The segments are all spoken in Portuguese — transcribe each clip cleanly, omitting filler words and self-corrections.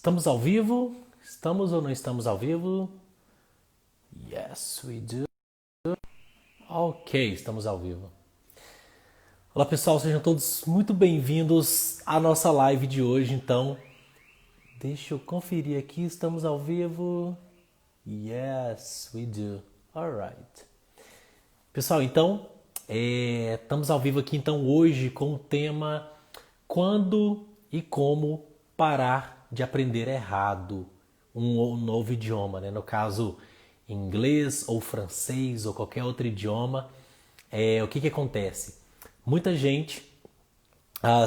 Estamos ao vivo? Estamos ou não estamos ao vivo? Yes, we do. Ok, estamos ao vivo. Olá pessoal, sejam todos muito bem-vindos à nossa live de hoje. Então, deixa eu conferir aqui, estamos ao vivo? Yes, we do. Alright. Pessoal, então, estamos ao vivo aqui então hoje com o tema Quando e como parar de aprender errado um novo idioma, né? No caso, inglês ou francês ou qualquer outro idioma. O que acontece? Muita gente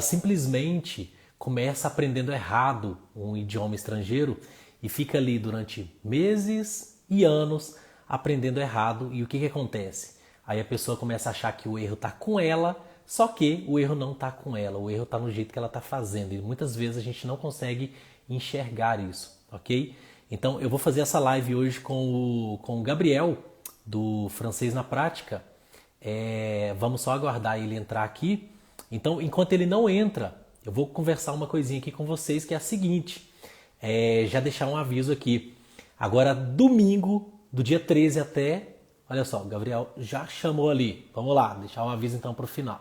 simplesmente começa aprendendo errado um idioma estrangeiro e fica ali durante meses e anos aprendendo errado. E o que acontece? Aí a pessoa começa a achar que o erro está com ela, só que o erro não está com ela, o erro está no jeito que ela está fazendo. E muitas vezes a gente não consegue enxergar isso, ok? Então eu vou fazer essa live hoje com o Gabriel, do Francês na Prática. Vamos só aguardar ele entrar aqui. Então, enquanto ele não entra, eu vou conversar uma coisinha aqui com vocês, que é a seguinte. Já deixar um aviso aqui. Agora, domingo, do dia 13 até... Olha só, o Gabriel já chamou ali. Vamos lá, deixar um aviso então para o final.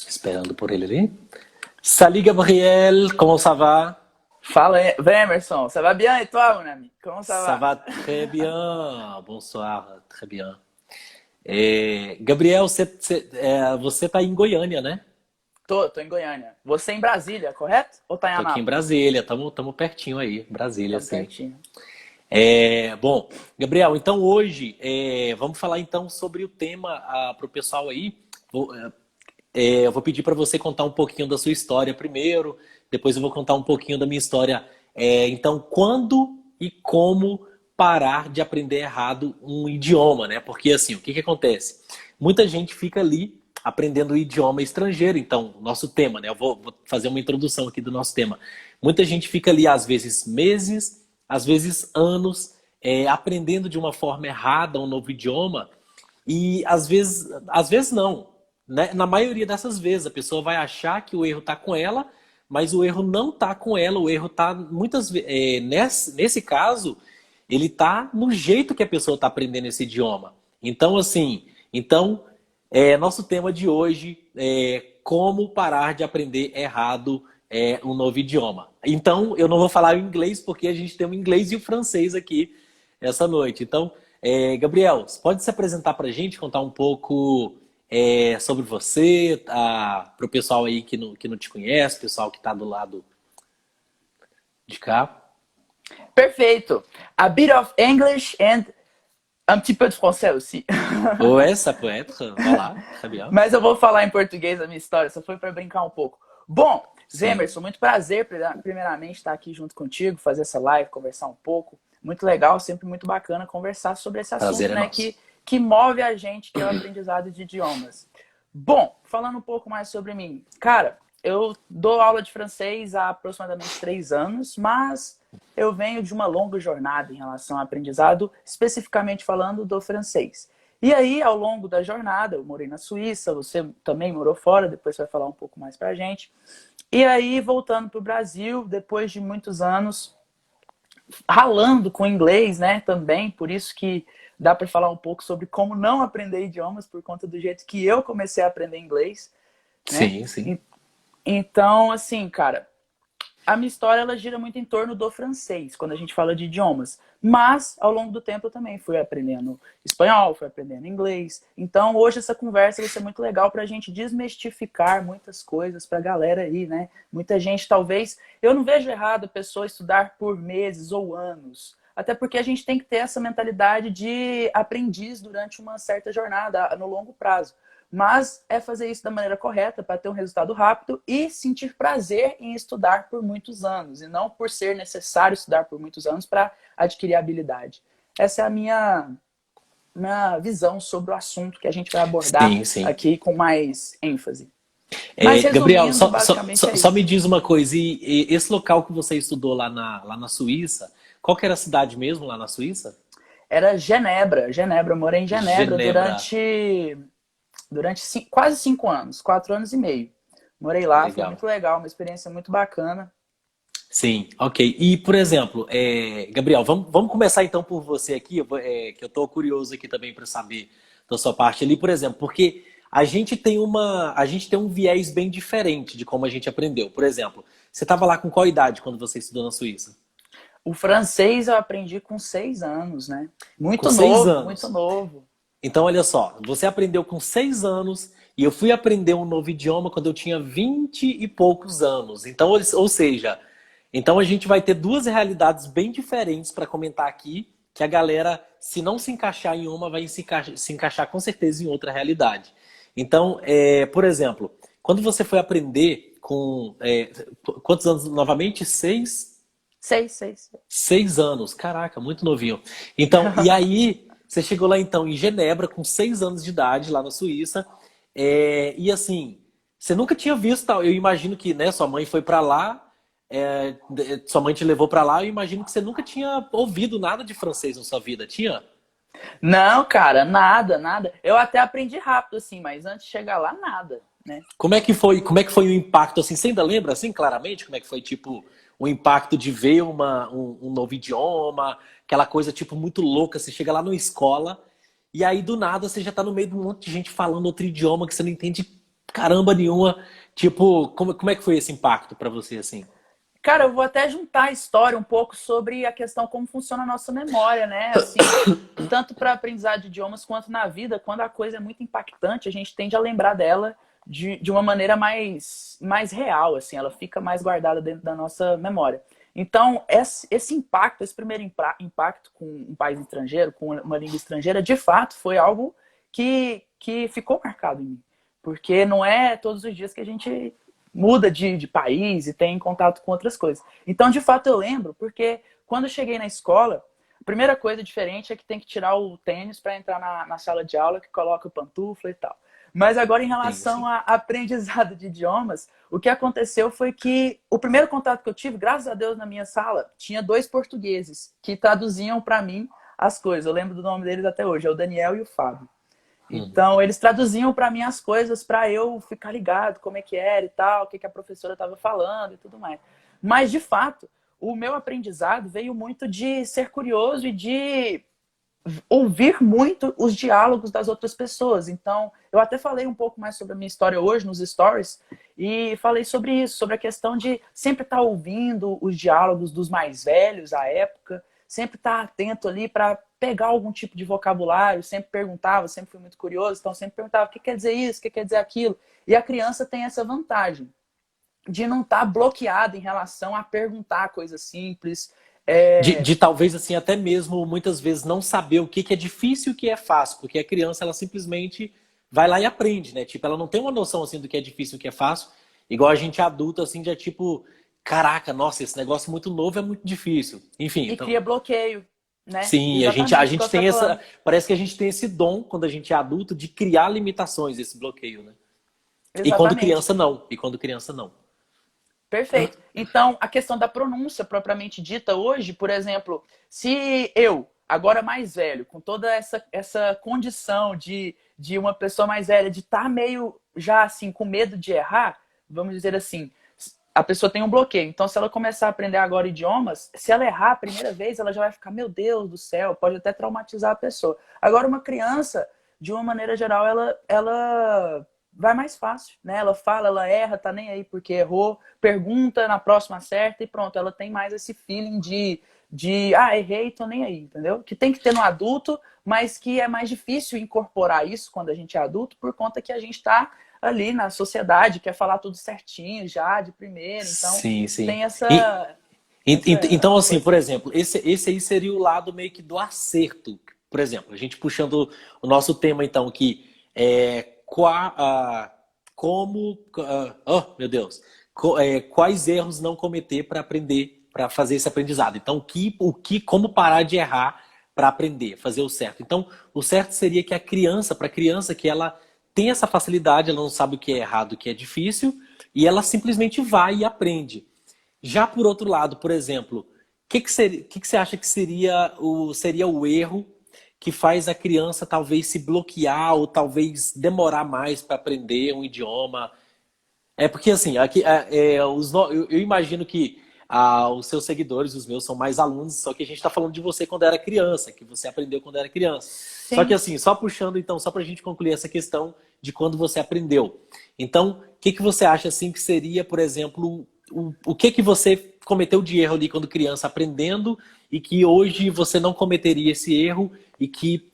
Esperando por ele ali. Salut Gabriel, comment ça va? Fala, Emerson, ça va bien et toi, mon ami? Comment ça Ça va? va très bien. Bonsoir, très bien. Gabriel, você tá em Goiânia, né? Tô em Goiânia. Você em Brasília, correto? Ou tá em Tô aqui em Anápolis? Brasília, tamo pertinho aí, Brasília, Tamo sim. pertinho. Bom, Gabriel, então hoje vamos falar então sobre o tema para o pessoal aí. Eu vou pedir para você contar um pouquinho da sua história primeiro, depois eu vou contar um pouquinho da minha história. Então, quando e como parar de aprender errado um idioma, né? Porque assim, o que acontece? Muita gente fica ali aprendendo o idioma estrangeiro. Então, nosso tema, né? Eu vou fazer uma introdução aqui do nosso tema. Muita gente fica ali, às vezes, meses, às vezes anos, aprendendo de uma forma errada um novo idioma. E às vezes não, né? Na maioria dessas vezes, a pessoa vai achar que o erro está com ela, mas o erro não está com ela, o erro está muitas vezes. Nesse caso, ele está no jeito que a pessoa está aprendendo esse idioma. Então, assim, nosso tema de hoje é como parar de aprender errado um novo idioma. Então, eu não vou falar o inglês, porque a gente tem o inglês e o francês aqui essa noite. Então, Gabriel, você pode se apresentar para a gente, contar um pouco sobre você, para o pessoal aí que não te conhece, pessoal que está do lado de cá? Perfeito. A bit of English and un petit peu de français aussi. Ouais, ça peut être. Voilà, très bien. Mas eu vou falar em português a minha história, só foi para brincar um pouco. Bom, Sim, Emerson, muito prazer, primeiramente, estar aqui junto contigo, fazer essa live, conversar um pouco. Muito legal, sempre muito bacana conversar sobre esse prazer assunto, é né, nosso. que move a gente, que é o aprendizado de idiomas. Bom, falando um pouco mais sobre mim. Cara, eu dou aula de francês há aproximadamente 3 anos, mas eu venho de uma longa jornada em relação ao aprendizado, especificamente falando do francês. E aí, ao longo da jornada, eu morei na Suíça, você também morou fora, depois você vai falar um pouco mais pra gente. E aí, voltando pro Brasil, depois de muitos anos ralando com inglês, né, também, por isso que dá para falar um pouco sobre como não aprender idiomas, por conta do jeito que eu comecei a aprender inglês, né? Sim, sim. Então, assim, cara, a minha história ela gira muito em torno do francês, quando a gente fala de idiomas. Mas, ao longo do tempo, eu também fui aprendendo espanhol, fui aprendendo inglês. Então, hoje essa conversa vai ser muito legal para a gente desmistificar muitas coisas para a galera aí, né? Muita gente, talvez... Eu não vejo errado a pessoa estudar por meses ou anos. Até porque a gente tem que ter essa mentalidade de aprendiz durante uma certa jornada, no longo prazo. Mas é fazer isso da maneira correta para ter um resultado rápido e sentir prazer em estudar por muitos anos. E não por ser necessário estudar por muitos anos para adquirir habilidade. Essa é a minha visão sobre o assunto que a gente vai abordar Sim, sim. aqui com mais ênfase. Mas Gabriel, resumindo, basicamente é só me isso. diz uma coisa, e esse local que você estudou lá na Suíça, qual que era a cidade mesmo lá na Suíça? Era Genebra. Genebra, eu morei em Genebra Genebra. durante quase 5 anos, 4 anos e meio. Morei lá, foi Legal. muito legal, uma experiência muito bacana. Sim, ok. E, por exemplo, Gabriel, vamos começar então por você aqui, que eu estou curioso aqui também para saber da sua parte ali, por exemplo, porque a gente tem um viés bem diferente de como a gente aprendeu. Por exemplo, você estava lá com qual idade quando você estudou na Suíça? O francês eu aprendi com 6 anos, né? Com Muito seis novo, muito anos. novo. Então, olha só, você aprendeu com 6 anos e eu fui aprender um novo idioma quando eu tinha 20 e poucos anos. Então, ou seja, então a gente vai ter duas realidades bem diferentes para comentar aqui, que a galera, se não se encaixar em uma, vai se encaixar com certeza em outra realidade. Então, por exemplo, quando você foi aprender com quantos anos novamente? 6, 6. 6 anos, caraca, muito novinho. Então, e aí, você chegou lá então em Genebra com 6 anos de idade, lá na Suíça, e assim, você nunca tinha visto, tal. Eu imagino que, né, sua mãe foi pra lá, sua mãe te levou pra lá, eu imagino que você nunca tinha ouvido nada de francês na sua vida, tinha? Não, cara, nada, nada. Eu até aprendi rápido, assim, mas antes de chegar lá, nada, né? Como é que foi o impacto, assim, você ainda lembra, assim, claramente, como é que foi, tipo, o impacto de ver um novo idioma, aquela coisa, tipo, muito louca, você chega lá numa escola, e aí, do nada, você já tá no meio de um monte de gente falando outro idioma que você não entende caramba nenhuma, tipo, como é que foi esse impacto pra você, assim? Cara, eu vou até juntar a história um pouco sobre a questão como funciona a nossa memória, né? Assim, tanto para aprendizado de idiomas quanto na vida, quando a coisa é muito impactante, a gente tende a lembrar dela de uma maneira mais real, assim, ela fica mais guardada dentro da nossa memória. Então, esse impacto, esse primeiro impacto com um país estrangeiro, com uma língua estrangeira, de fato, foi algo que ficou marcado em mim. Porque não é todos os dias que a gente muda de país e tem contato com outras coisas. Então, de fato, eu lembro, porque quando eu cheguei na escola, a primeira coisa diferente é que tem que tirar o tênis para entrar na sala de aula, que coloca o pantufla e tal. Mas agora, em Sim, relação sim. a aprendizado de idiomas, o que aconteceu foi que o primeiro contato que eu tive, graças a Deus, na minha sala, tinha dois portugueses que traduziam para mim as coisas. Eu lembro do nome deles até hoje, é o Daniel e o Fábio. Uhum. Então, eles traduziam para mim as coisas para eu ficar ligado como é que era e tal, o que a professora estava falando e tudo mais. Mas, de fato, o meu aprendizado veio muito de ser curioso e de ouvir muito os diálogos das outras pessoas. Então, eu até falei um pouco mais sobre a minha história hoje nos stories e falei sobre isso, sobre a questão de sempre estar ouvindo os diálogos dos mais velhos à época, sempre estar atento ali para pegar algum tipo de vocabulário, sempre perguntava, sempre fui muito curioso, então sempre perguntava o que quer dizer isso, o que quer dizer aquilo. E a criança tem essa vantagem de não estar bloqueada em relação a perguntar coisas simples. De talvez assim até mesmo muitas vezes não saber o que é difícil e o que é fácil, porque a criança ela simplesmente vai lá e aprende, né? Tipo, ela não tem uma noção assim do que é difícil e o que é fácil, igual a gente adulto assim já tipo, caraca, nossa, esse negócio muito novo é muito difícil. Enfim, E então, cria bloqueio, né? sim, a Exatamente, igual gente você está tem falando. essa, parece que a gente tem esse dom quando a gente é adulto de criar limitações, esse bloqueio, né? E quando Exatamente. criança não, e quando criança não. Perfeito. Então, a questão da pronúncia propriamente dita hoje, por exemplo, se eu, agora mais velho, com toda essa condição de uma pessoa mais velha, de estar meio já assim, com medo de errar, vamos dizer assim, a pessoa tem um bloqueio. Então, se ela começar a aprender agora idiomas, se ela errar a primeira vez, ela já vai ficar, meu Deus do céu, pode até traumatizar a pessoa. Agora, uma criança, de uma maneira geral, ela vai mais fácil, né? Ela fala, ela erra, tá nem aí porque errou, pergunta, na próxima acerta e pronto. Ela tem mais esse feeling de errei, tô nem aí, entendeu? Que tem que ter no adulto, mas que é mais difícil incorporar isso quando a gente é adulto, por conta que a gente tá ali na sociedade, quer falar tudo certinho já, de primeira. Então, Sim, sim. tem E, então, essa assim, coisa. por exemplo, esse aí seria o lado meio que do acerto. Por exemplo, a gente puxando o nosso tema, então, que é oh, meu Deus, quais erros não cometer para aprender, para fazer esse aprendizado. Então, como parar de errar para aprender, fazer o certo. Então, o certo seria que para a criança, que ela tem essa facilidade, ela não sabe o que é errado, o que é difícil, e ela simplesmente vai e aprende. Já por outro lado, por exemplo, que você acha que seria o erro que faz a criança talvez se bloquear ou talvez demorar mais para aprender um idioma? É porque assim, aqui, eu imagino que os seus seguidores, os meus, são mais alunos, só que a gente está falando de você quando era criança, que você aprendeu quando era criança. Só que Sim. assim, só puxando então, só para a gente concluir essa questão de quando você aprendeu. Então, o que que você acha assim que seria, por exemplo, o que que você cometeu de erro ali quando criança aprendendo e que hoje você não cometeria esse erro e que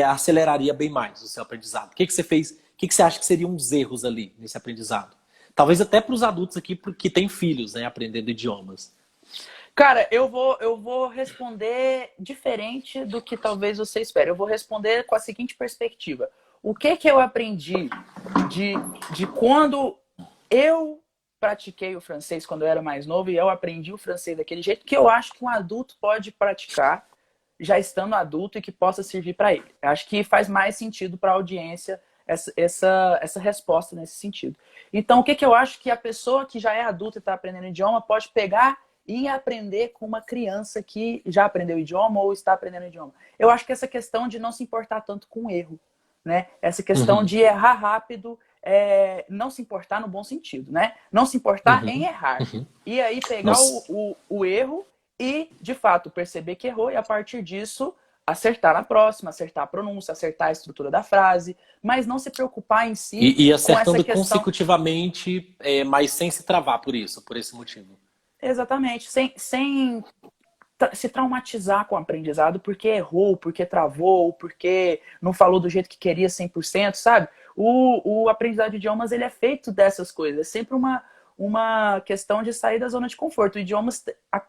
aceleraria bem mais o seu aprendizado? O que que você fez? O que que você acha que seriam os erros ali nesse aprendizado? Talvez até para os adultos aqui que têm filhos, né, aprendendo idiomas. Cara, eu vou responder diferente do que talvez você espere. Eu vou responder com a seguinte perspectiva. O que que eu aprendi de, de quando eu pratiquei o francês quando eu era mais novo e eu aprendi o francês daquele jeito que eu acho que um adulto pode praticar já estando adulto e que possa servir para ele. Eu acho que faz mais sentido para a audiência essa resposta nesse sentido. Então, o que que eu acho que a pessoa que já é adulta e está aprendendo idioma pode pegar e aprender com uma criança que já aprendeu idioma ou está aprendendo idioma? Eu acho que essa questão de não se importar tanto com o erro, né? Essa questão Uhum, de errar rápido, não se importar no bom sentido, né? Não se importar em uhum, errar. uhum. E aí pegar Nossa. o erro e, de fato, perceber que errou e, a partir disso, acertar na próxima, acertar a pronúncia, acertar a estrutura da frase, mas não se preocupar em si E com essa acertando questão. consecutivamente, mas sem se travar por isso, por esse motivo. Exatamente, sem se traumatizar com o aprendizado porque errou, porque travou, porque não falou do jeito que queria 100%, sabe? O aprendizado de idiomas, ele é feito dessas coisas. É sempre uma questão de sair da zona de conforto. O idiomas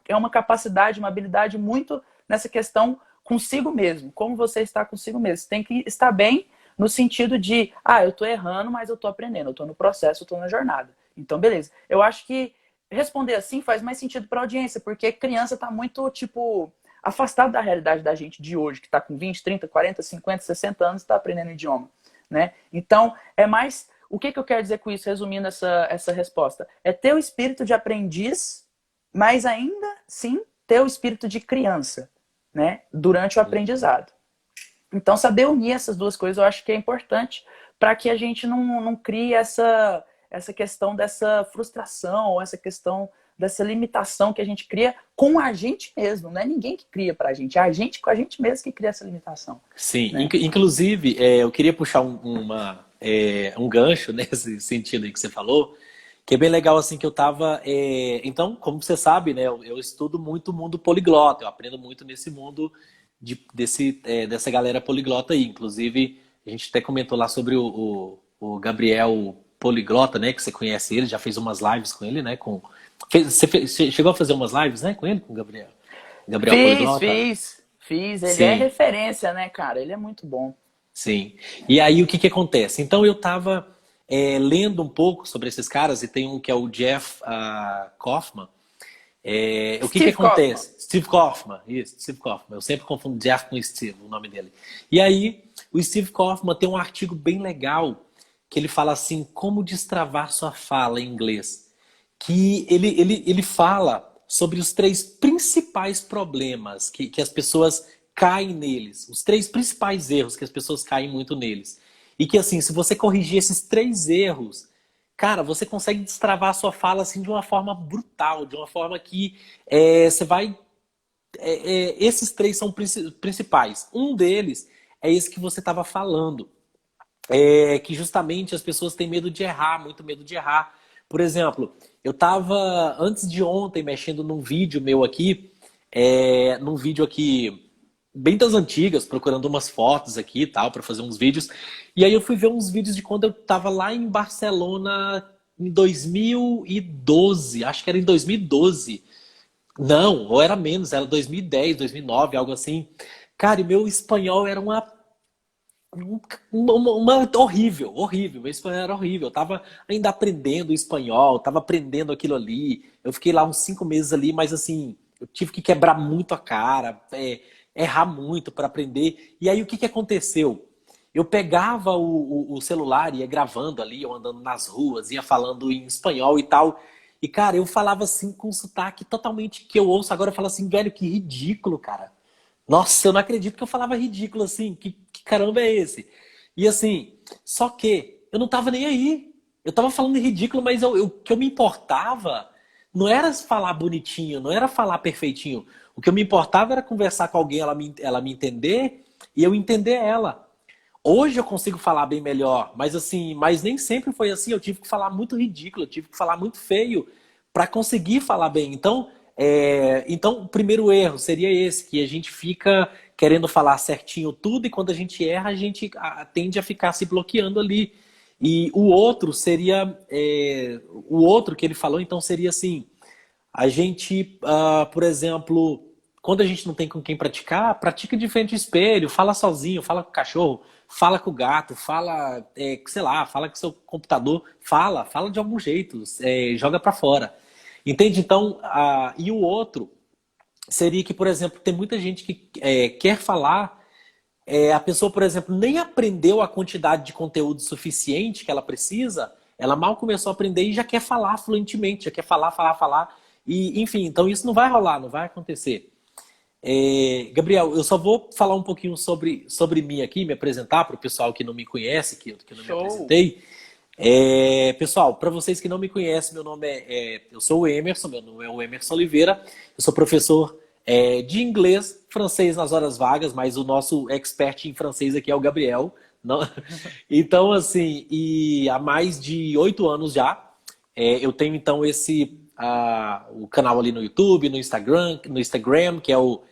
é uma capacidade, uma habilidade muito nessa questão consigo mesmo. Como você está consigo mesmo. Você tem que estar bem no sentido de, eu estou errando, mas eu estou aprendendo. Eu estou no processo, eu estou na jornada. Então, beleza. Eu acho que responder assim faz mais sentido para a audiência, porque criança está muito, tipo, afastado da realidade da gente de hoje, que está com 20, 30, 40, 50, 60 anos e está aprendendo idioma, né? Então, é mais... O que eu quero dizer com isso, resumindo essa resposta? É ter o espírito de aprendiz, mas ainda, sim, ter o espírito de criança, né? Durante o aprendizado. Então, saber unir essas duas coisas eu acho que é importante para que a gente não crie essa questão dessa frustração, ou essa questão dessa limitação que a gente cria com a gente mesmo. Não é ninguém que cria para a gente, é a gente com a gente mesmo que cria essa limitação. Sim, Né? inclusive, eu queria puxar um gancho nesse sentido aí que você falou, que é bem legal assim que eu tava. Então, como você sabe, né, eu estudo muito o mundo poliglota, eu aprendo muito nesse mundo dessa galera poliglota aí. Inclusive, a gente até comentou lá sobre o Gabriel Poliglota, né, que você conhece ele, já fez umas lives com ele, né? Você chegou a fazer umas lives, né, com ele, com o Gabriel? Gabriel Fiz, Poliglota? fiz, fiz. Ele é Sim. referência, né, cara? Ele é muito bom. Sim. E aí o que que acontece? Então eu estava lendo um pouco sobre esses caras e tem um que é o Jeff Kaufman. O que que Steve Kaufman. acontece? Steve Kaufman, isso, Steve Kaufman. Eu sempre confundo Jeff com Steve, o nome dele. E aí o Steve Kaufman tem um artigo bem legal que ele fala assim, como destravar sua fala em inglês. Que ele fala sobre os três principais problemas que as pessoas caem neles. Os três principais erros que as pessoas caem muito neles. E que assim, se você corrigir esses três erros, cara, você consegue destravar a sua fala assim de uma forma brutal, de uma forma que você vai. Esses três são principais. Um deles é esse que você estava falando. Que justamente as pessoas têm medo de errar, muito medo de errar. Por exemplo, eu estava antes de ontem mexendo num vídeo meu aqui, num vídeo aqui bem das antigas, procurando umas fotos aqui e tal, para fazer uns vídeos. E aí eu fui ver uns vídeos de quando eu estava lá em Barcelona em 2012, acho que era em 2012. Não, ou era menos, era 2010, 2009, algo assim. Cara, e meu espanhol era horrível, horrível. Meu espanhol era horrível. Eu tava ainda aprendendo espanhol, tava aprendendo aquilo ali. Eu fiquei lá uns 5 meses ali, mas assim, eu tive que quebrar muito a cara, errar muito para aprender. E aí o que que aconteceu? Eu pegava o celular, ia gravando ali, eu andando nas ruas, ia falando em espanhol e tal. E, cara, eu falava assim com um sotaque totalmente que eu ouço agora. Eu falo assim, velho, que ridículo, cara. Nossa, eu não acredito que eu falava ridículo assim. Que caramba é esse? E assim, só que eu não tava nem aí. Eu tava falando ridículo, mas o que eu me importava não era falar bonitinho, não era falar perfeitinho. O que eu me importava era conversar com alguém, ela me entender e eu entender ela. Hoje eu consigo falar bem melhor, mas assim, mas nem sempre foi assim. Eu tive que falar muito ridículo, eu tive que falar muito feio para conseguir falar bem. Então, então, o primeiro erro seria esse, que a gente fica querendo falar certinho tudo e quando a gente erra, a gente tende a ficar se bloqueando ali. E o outro seria, o outro que ele falou, então seria assim, a gente, por exemplo, quando a gente não tem com quem praticar, pratica de frente ao espelho, fala sozinho, fala com o cachorro, fala com o gato, fala, sei lá, fala com o seu computador, fala de algum jeito, joga pra fora. Entende? Então, e o outro seria que, por exemplo, tem muita gente que quer falar, a pessoa, por exemplo, nem aprendeu a quantidade de conteúdo suficiente que ela precisa, ela mal começou a aprender e já quer falar fluentemente, já quer falar. E, enfim, então isso não vai rolar, não vai acontecer. Gabriel, eu só vou falar um pouquinho sobre mim aqui, me apresentar para o pessoal que não me conhece, que eu não me Show! apresentei. Pessoal, para vocês que não me conhecem, meu nome eu sou o Emerson, meu nome é o Emerson Oliveira, eu sou professor de inglês, francês nas horas vagas, mas o nosso expert em francês aqui é o Gabriel. Não? Então, assim, e há mais de 8 anos já, eu tenho então o canal ali no YouTube, no Instagram, que é o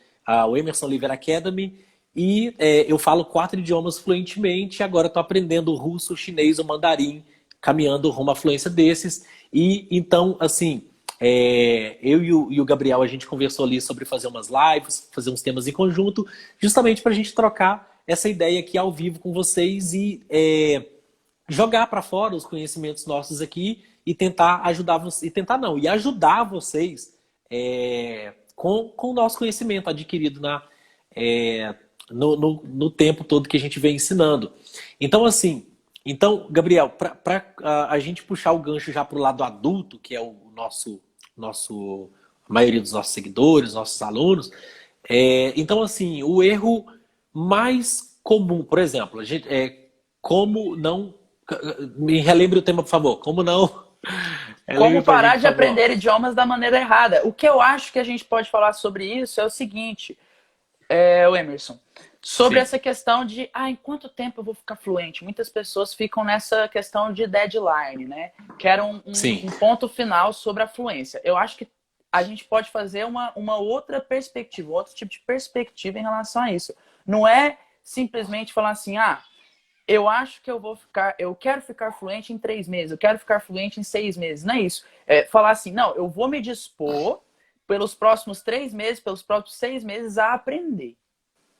Emerson Oliveira Academy, e eu falo 4 idiomas fluentemente, agora estou aprendendo o russo, o chinês, o mandarim, caminhando rumo à fluência desses. E então, assim, eu e o Gabriel, a gente conversou ali sobre fazer umas lives, fazer uns temas em conjunto, justamente para a gente trocar essa ideia aqui ao vivo com vocês e jogar para fora os conhecimentos nossos aqui e tentar ajudar vocês, e ajudar vocês com o nosso conhecimento adquirido no tempo todo que a gente vem ensinando. Então, assim, Gabriel, para a gente puxar o gancho já para o lado adulto, que é o a maioria dos nossos seguidores, nossos alunos, então, assim, o erro mais comum, por exemplo, como não. Me relembre o tema, por favor. Como não? Como Relembre pra gente, parar por de favor. aprender idiomas da maneira errada? O que eu acho que a gente pode falar sobre isso é o seguinte, o Emerson, sobre Sim, essa questão de em quanto tempo eu vou ficar fluente? Muitas pessoas ficam nessa questão de deadline, né? Quero sim. um ponto final sobre a fluência. Eu acho que a gente pode fazer uma outra perspectiva, outro tipo de perspectiva em relação a isso. Não é simplesmente falar assim, eu acho que eu quero ficar fluente em 3 meses, eu quero ficar fluente em 6 meses. Não é isso. Falar assim, não, eu vou me dispor pelos próximos 3 meses, pelos próximos 6 meses a aprender.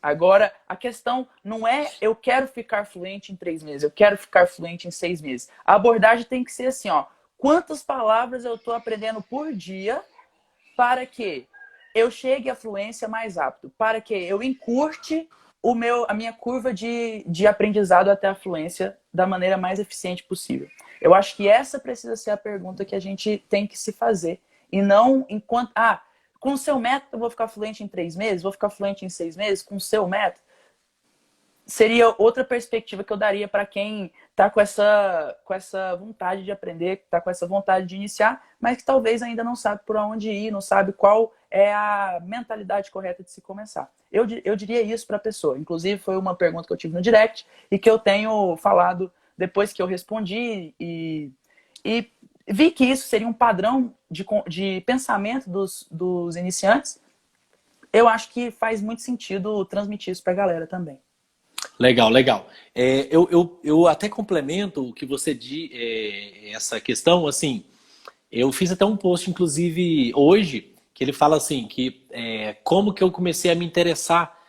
Agora, a questão não é eu quero ficar fluente em 3 meses, eu quero ficar fluente em 6 meses. A abordagem tem que ser assim, quantas palavras eu estou aprendendo por dia para que eu chegue à fluência mais rápido, para que eu encurte a minha curva de aprendizado até a fluência da maneira mais eficiente possível. Eu acho que essa precisa ser a pergunta que a gente tem que se fazer. E não enquanto. Com o seu método eu vou ficar fluente em 3 meses, vou ficar fluente em 6 meses, com o seu método. Seria outra perspectiva que eu daria para quem está com essa vontade de aprender, está com essa vontade de iniciar, mas que talvez ainda não sabe por onde ir, não sabe qual é a mentalidade correta de se começar. Eu diria isso para a pessoa. Inclusive, foi uma pergunta que eu tive no direct e que eu tenho falado depois que eu respondi e vi que isso seria um padrão de pensamento dos iniciantes. Eu acho que faz muito sentido transmitir isso para a galera também. Legal, legal. Eu até complemento o que você diz, essa questão, assim, eu fiz até um post, inclusive, hoje, que ele fala assim, que como que eu comecei a me interessar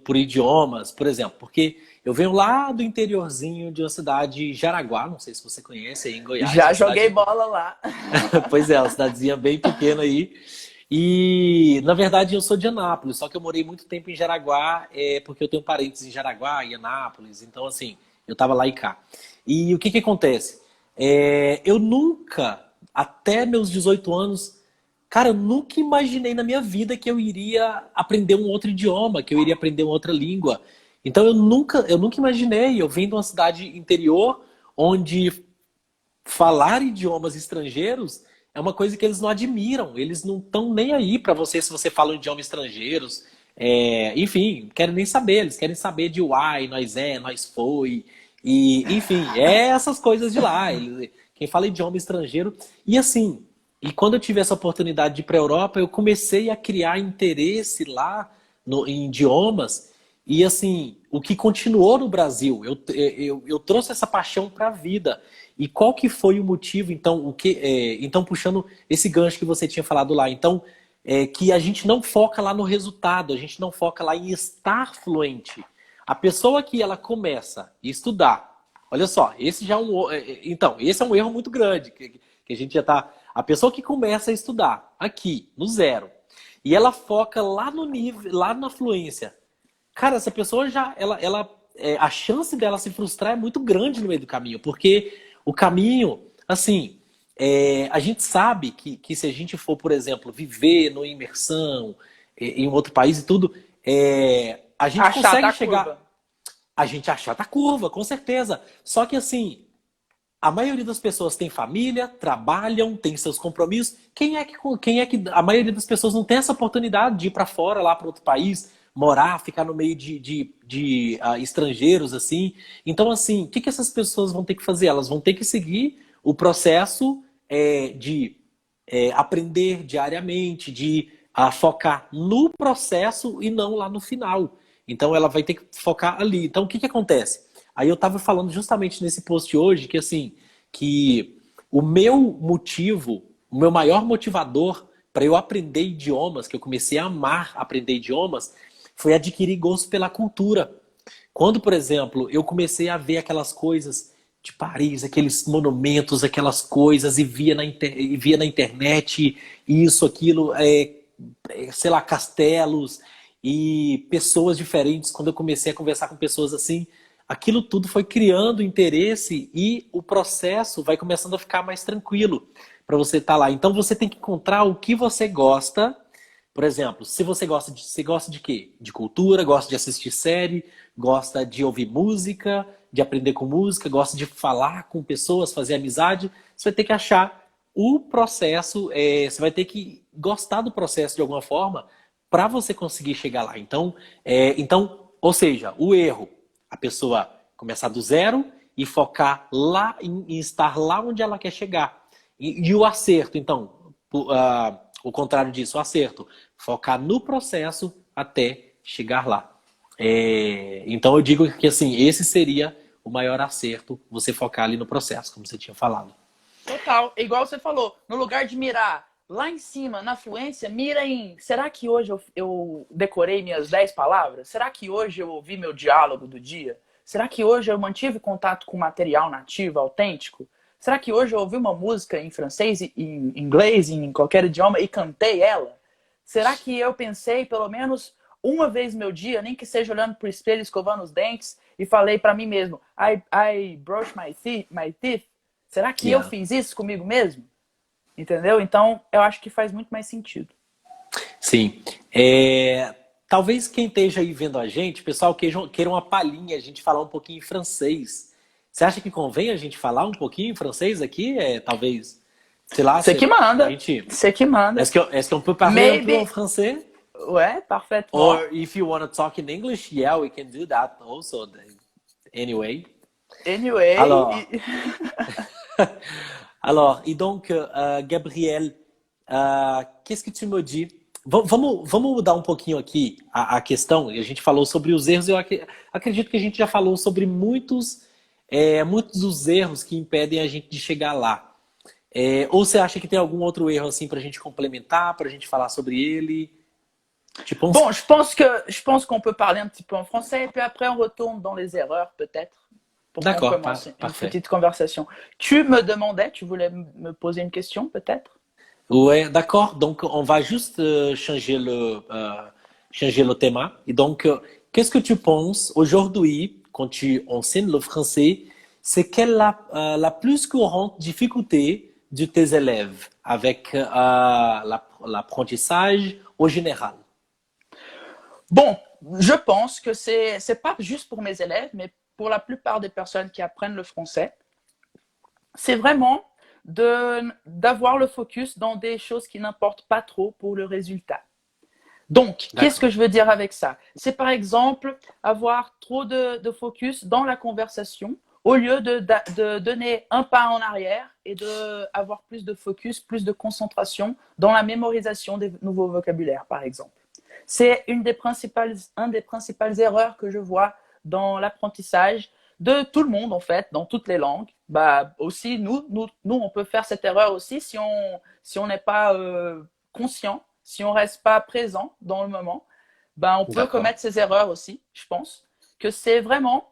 por idiomas, por exemplo, porque eu venho lá do interiorzinho de uma cidade, Jaraguá, não sei se você conhece, aí em Goiás, Já uma joguei cidade. bola lá. Pois é, uma cidadezinha bem pequena aí. E, na verdade, eu sou de Anápolis, só que eu morei muito tempo em Jaraguá, porque eu tenho parentes em Jaraguá e Anápolis, então, assim, eu tava lá e cá. E o que que acontece? Eu nunca, até meus 18 anos, Cara, eu nunca imaginei na minha vida que eu iria aprender um outro idioma, que eu iria aprender uma outra língua. Então eu nunca imaginei. Eu vim de uma cidade interior onde falar idiomas estrangeiros é uma coisa que eles não admiram. Eles não estão nem aí para você se você fala um idioma estrangeiros. Enfim, não querem nem saber. Eles querem saber de why, nós foi. E, enfim, essas coisas de lá. Quem fala idioma estrangeiro. E assim, e quando eu tive essa oportunidade de ir para a Europa, eu comecei a criar interesse lá em idiomas. E assim, o que continuou no Brasil, eu trouxe essa paixão para a vida. E qual que foi o motivo, então, então puxando esse gancho que você tinha falado lá, então, que a gente não foca lá no resultado, a gente não foca lá em estar fluente. A pessoa que ela começa a estudar, olha só, então, esse é um erro muito grande, que a gente já tá, a pessoa que começa a estudar aqui, no zero, e ela foca lá no nível, lá na fluência. Cara, essa pessoa a chance dela se frustrar é muito grande no meio do caminho, porque o caminho, assim, a gente sabe que se a gente for, por exemplo, viver numa imersão em um outro país e tudo, a gente consegue chegar. Curva. A gente achata a curva, com certeza. Só que assim, a maioria das pessoas tem família, trabalham, tem seus compromissos. Quem é que a maioria das pessoas não tem essa oportunidade de ir para fora, lá para outro país, morar, ficar no meio de estrangeiros, assim. Então, assim, o que essas pessoas vão ter que fazer? Elas vão ter que seguir o processo de aprender diariamente, de focar no processo e não lá no final. Então, ela vai ter que focar ali. Então, o que acontece? Aí eu estava falando justamente nesse post hoje que assim, que o meu motivo, o meu maior motivador para eu aprender idiomas, que eu comecei a amar aprender idiomas, foi adquirir gosto pela cultura. Quando, por exemplo, eu comecei a ver aquelas coisas de Paris, aqueles monumentos, aquelas coisas, e via na internet isso, aquilo, sei lá, castelos e pessoas diferentes. Quando eu comecei a conversar com pessoas assim, aquilo tudo foi criando interesse e o processo vai começando a ficar mais tranquilo para você estar lá. Então você tem que encontrar o que você gosta. Por exemplo, se você gosta de quê? De cultura, gosta de assistir série, gosta de ouvir música, de aprender com música, gosta de falar com pessoas, fazer amizade, você vai ter que achar o processo, você vai ter que gostar do processo de alguma forma para você conseguir chegar lá. Então, ou seja, o erro, a pessoa começar do zero e focar lá em estar lá onde ela quer chegar. E o acerto, então, o contrário disso, o acerto, focar no processo até chegar lá. Então eu digo que assim, esse seria o maior acerto, você focar ali no processo, como você tinha falado. Total, igual você falou, no lugar de mirar lá em cima, na fluência, mira em, será que hoje eu decorei minhas 10 palavras? Será que hoje eu ouvi meu diálogo do dia? Será que hoje eu mantive contato com material nativo, autêntico? Será que hoje eu ouvi uma música em francês, em inglês, em qualquer idioma e cantei ela? Será que eu pensei pelo menos uma vez no meu dia, nem que seja olhando pro espelho, escovando os dentes, e falei para mim mesmo, I brush my teeth. Será que eu fiz isso comigo mesmo? Entendeu? Então, eu acho que faz muito mais sentido. Sim. Talvez quem esteja aí vendo a gente, pessoal, queira uma palhinha, a gente falar um pouquinho em francês. Você acha que convém a gente falar um pouquinho em francês aqui? Talvez, sei lá... Você que manda. Você que manda. Est-ce qu'on peut parler un peu en français? Ouais, parfaitement. Or if you want to talk in English, yeah, we can do that also. Anyway. Alors, et donc, Gabriel, qu'est-ce que tu me dis? Vamos mudar um pouquinho aqui a questão. A gente falou sobre os erros. Eu acredito que a gente já falou sobre muitos dos erros que impedem a gente de chegar lá. Ou você acha que tem algum outro erro assim para a gente complementar, para a gente falar sobre ele? Bon, je pense qu'on peut parler un petit peu en français, et puis après on retourne dans les erreurs peut-être. D'accord, parfait. Une parfait. petite conversation. Tu me demandais, tu voulais me poser une question peut-être? Ouais, d'accord. Donc, on va juste changer le thème. Et donc, qu'est-ce que tu penses aujourd'hui, quand tu enseignes le français, c'est quelle la plus courante difficulté de tes élèves avec l'apprentissage au général? Bon, je pense que c'est pas juste pour mes élèves, mais pour la plupart des personnes qui apprennent le français, c'est vraiment d'avoir le focus dans des choses qui n'importent pas trop pour le résultat. Donc, qu'est-ce que D'accord. je veux dire avec ça? C'est par exemple avoir trop de focus dans la conversation au lieu de donner un pas en arrière et d'avoir plus de focus, plus de concentration dans la mémorisation des nouveaux vocabulaires, par exemple. C'est un des principales erreurs que je vois dans l'apprentissage de tout le monde, en fait, dans toutes les langues. Bah, aussi, nous, on peut faire cette erreur aussi si on n'est pas conscient, si on reste pas présent dans le moment. Bah, on peut D'accord. commettre ces erreurs aussi, je pense. Que c'est vraiment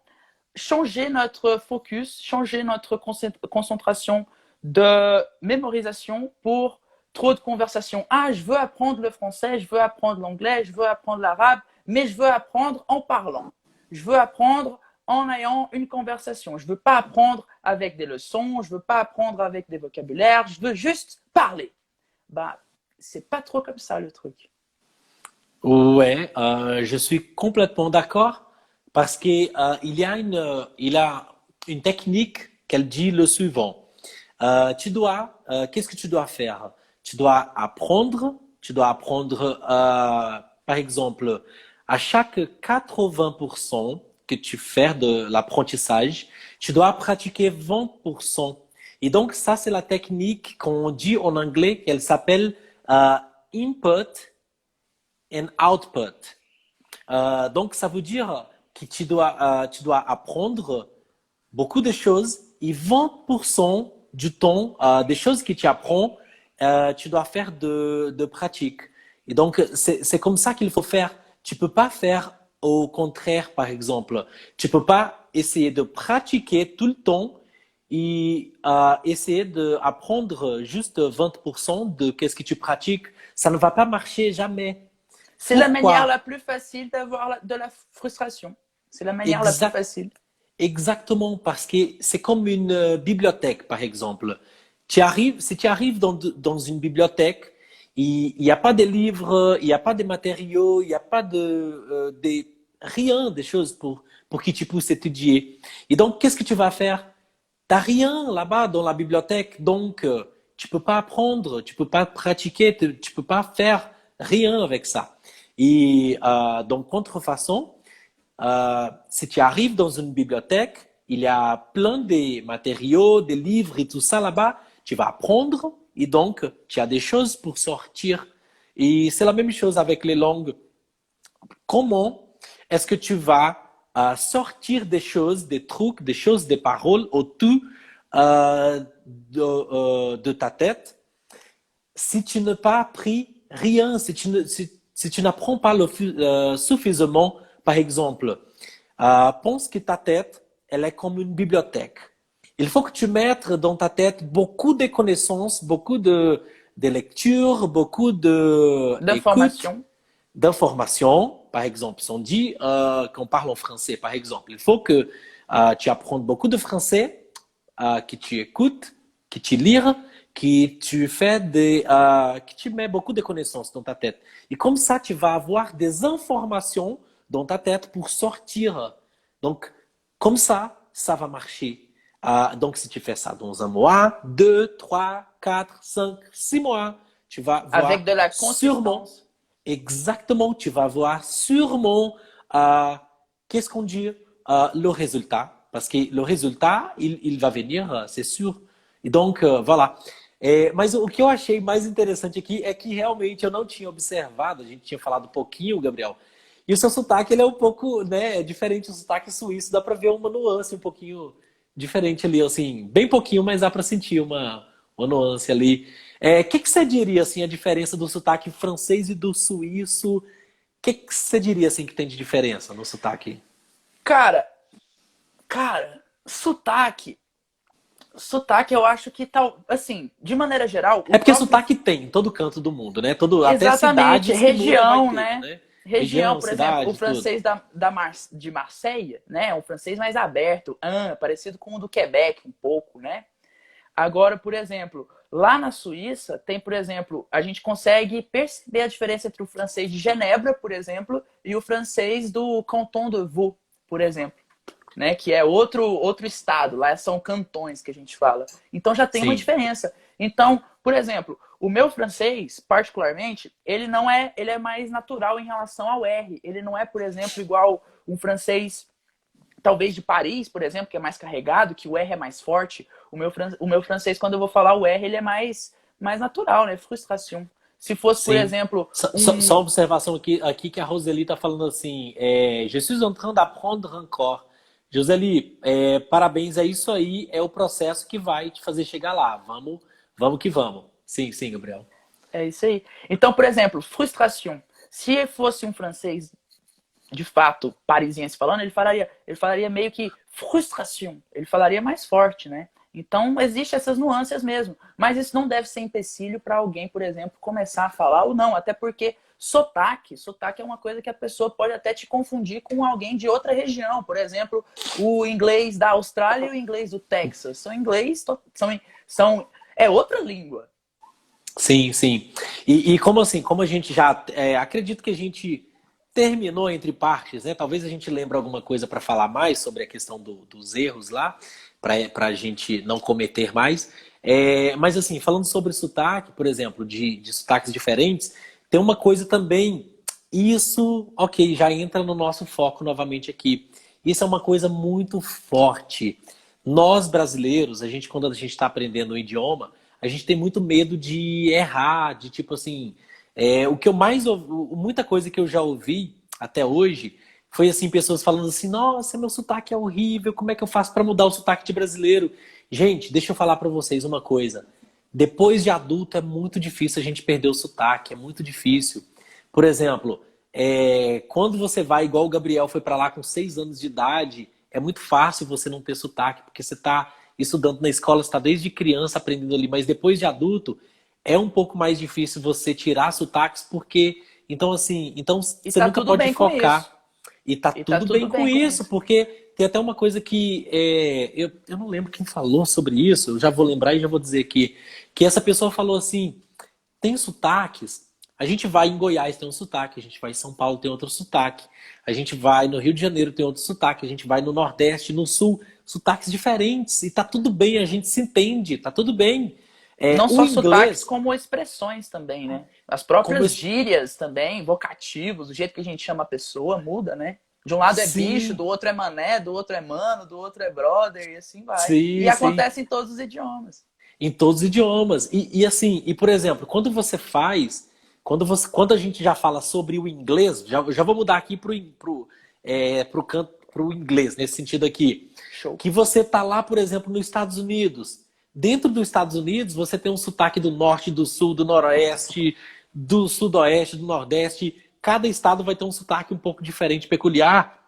changer notre focus, changer notre concentration de mémorisation pour trop de conversations. Ah, je veux apprendre le français, je veux apprendre l'anglais, je veux apprendre l'arabe, mais je veux apprendre en parlant. Je veux apprendre en ayant une conversation. Je veux pas apprendre avec des leçons, je veux pas apprendre avec des vocabulaires, je veux juste parler. Bah, c'est pas trop comme ça le truc. Ouais, je suis complètement d'accord parce que il a une technique qu'elle dit le suivant. Qu'est-ce que tu dois faire? Tu dois apprendre, par exemple, à chaque 80% que tu fais de l'apprentissage, tu dois pratiquer 20%. Et donc, ça, c'est la technique qu'on dit en anglais, qu'elle s'appelle input and output. Donc, ça veut dire que tu dois apprendre beaucoup de choses et 20% du temps, des choses que tu apprends, tu dois faire de pratique. Et donc, c'est comme ça qu'il faut faire. Tu peux pas faire au contraire, par exemple. Tu peux pas essayer de pratiquer tout le temps et essayer d'apprendre juste 20% de qu'est-ce que tu pratiques. Ça ne va pas marcher jamais. C'est la manière Pourquoi? la plus facile d'avoir de la frustration. C'est la manière la plus Exact, facile. exactement, parce que c'est comme une bibliothèque, par exemple. Si tu arrives dans une bibliothèque, il n'y a pas de livres, il n'y a pas de matériaux, il n'y a pas rien des choses pour que tu puisses étudier. Et donc, qu'est-ce que tu vas faire? T'as rien là-bas dans la bibliothèque, donc tu peux pas apprendre, tu peux pas pratiquer, tu peux pas faire rien avec ça. Et donc, contrefaçon, si tu arrives dans une bibliothèque, il y a plein de matériaux, des livres et tout ça là-bas. Tu vas apprendre et donc tu as des choses pour sortir. Et c'est la même chose avec les langues. Comment est-ce que tu vas sortir des choses, des trucs, des choses, des paroles autour de ta tête si tu n'as pas appris rien, si tu n'apprends pas suffisamment, par exemple, pense que ta tête, elle est comme une bibliothèque. Il faut que tu mettes dans ta tête beaucoup de connaissances, beaucoup de lectures, beaucoup d'écoute, D'information. d'informations. Par exemple, si on dit qu'on parle en français, par exemple, il faut que tu apprennes beaucoup de français, que tu écoutes, que tu lis, que tu mets beaucoup de connaissances dans ta tête. Et comme ça, tu vas avoir des informations dans ta tête pour sortir. Donc, comme ça va marcher. Donc, si tu fais ça dans un mois, 2, 3, 4, 5, 6 mois, tu vas Avec voir de la sûrement, consistance. exactement, tu vas voir sûrement, qu'est-ce qu'on dit, le résultat. Parce que le résultat, il va venir, c'est sûr. E donc, voilà. Mas o que eu achei mais interessante aqui é que realmente eu não tinha observado, a gente tinha falado um pouquinho, Gabriel, e o seu sotaque ele é um pouco, né, diferente do sotaque suíço, dá para ver uma nuance um pouquinho diferente ali, assim, bem pouquinho, mas dá para sentir uma nuance ali. Que você diria, assim, a diferença do sotaque francês e do suíço? O que você diria, assim, que tem de diferença no sotaque? Cara, cara, sotaque eu acho que tal, assim, de maneira geral, o É porque próprio sotaque tem em todo canto do mundo, né? Até exatamente, cidades que muda vai região, ter, né? né? Região, Região, por exemplo, o cidade, tudo. francês de Marseille, né? É um francês mais aberto, parecido com o do Quebec um pouco, né? Agora, por exemplo, lá na Suíça, tem, por exemplo, a gente consegue perceber a diferença entre o francês de Genebra, por exemplo, e o francês do Canton de Vaud, por exemplo, né? Que é outro estado, lá são cantões que a gente fala. Então já tem uma Sim. diferença. Então, por exemplo, o meu francês, particularmente, ele é mais natural em relação ao R. Ele não é, por exemplo, igual um francês talvez de Paris, por exemplo, que é mais carregado, que o R é mais forte. O meu francês, quando eu vou falar o R, ele é mais natural, né? Frustration. Se fosse, por Sim. exemplo, Só uma observação aqui que a Roseli está falando assim, Je suis en train d'apprendre encore. Joseli, parabéns, é isso aí, é o processo que vai te fazer chegar lá. Vamos que vamos. Sim, sim, Gabriel. é isso aí. Então, por exemplo, frustration. Se fosse um francês de fato parisiense falando, ele falaria meio que frustration. Ele falaria mais forte, né? Então, existe essas nuances mesmo. Mas isso não deve ser empecilho para alguém, por exemplo, começar a falar ou não. Até porque sotaque é uma coisa que a pessoa pode até te confundir com alguém de outra região. Por exemplo, o inglês da Austrália e o inglês do Texas. São inglês, é outra língua. Sim, sim. E como assim, como a gente já acredito que a gente terminou entre partes, né? Talvez a gente lembre alguma coisa para falar mais sobre a questão dos erros lá, para a gente não cometer mais. Mas assim, falando sobre sotaque, por exemplo, de sotaques diferentes, tem uma coisa também, isso, ok, já entra no nosso foco novamente aqui. Isso é uma coisa muito forte. Nós brasileiros, quando a gente está aprendendo um idioma, a gente tem muito medo de errar, de tipo assim, o que eu mais muita coisa que eu já ouvi até hoje foi assim, pessoas falando assim, nossa, meu sotaque é horrível, como é que eu faço para mudar o sotaque de brasileiro? Gente, deixa eu falar para vocês uma coisa. Depois de adulto é muito difícil a gente perder o sotaque, é muito difícil. Por exemplo, quando você vai, igual o Gabriel foi para lá com 6 anos de idade, é muito fácil você não ter sotaque, porque você está estudando na escola, você está desde criança aprendendo ali, mas depois de adulto é um pouco mais difícil você tirar sotaques, porque então assim, então E você tá nunca tudo pode bem com isso. focar. E tá E tá tudo bem tudo com bem com isso, isso. porque tem até uma coisa que eu não lembro quem falou sobre isso, eu já vou lembrar e já vou dizer aqui, que essa pessoa falou assim, tem sotaques, a gente vai em Goiás tem um sotaque, a gente vai em São Paulo tem outro sotaque, a gente vai no Rio de Janeiro tem outro sotaque, a gente vai no Nordeste, no Sul, sotaques diferentes, e tá tudo bem, a gente se entende, tá tudo bem. Não O só sotaques, inglês, como expressões também, né? As como próprias esse... gírias também, vocativos, o jeito que a gente chama a pessoa muda, né? De um lado é bicho, Sim, do outro é mané, do outro é mano, do outro é brother, e assim vai. E sim, sim. acontece em todos os idiomas. Em todos os idiomas. E assim, e por exemplo, quando você faz, quando a gente já fala sobre o inglês, já vou mudar aqui pro inglês, nesse sentido aqui. Show. Que você tá lá, por exemplo, nos Estados Unidos. Dentro dos Estados Unidos, você tem um sotaque do norte, do sul, do noroeste, do sudoeste, do nordeste. Cada estado vai ter um sotaque um pouco diferente, peculiar.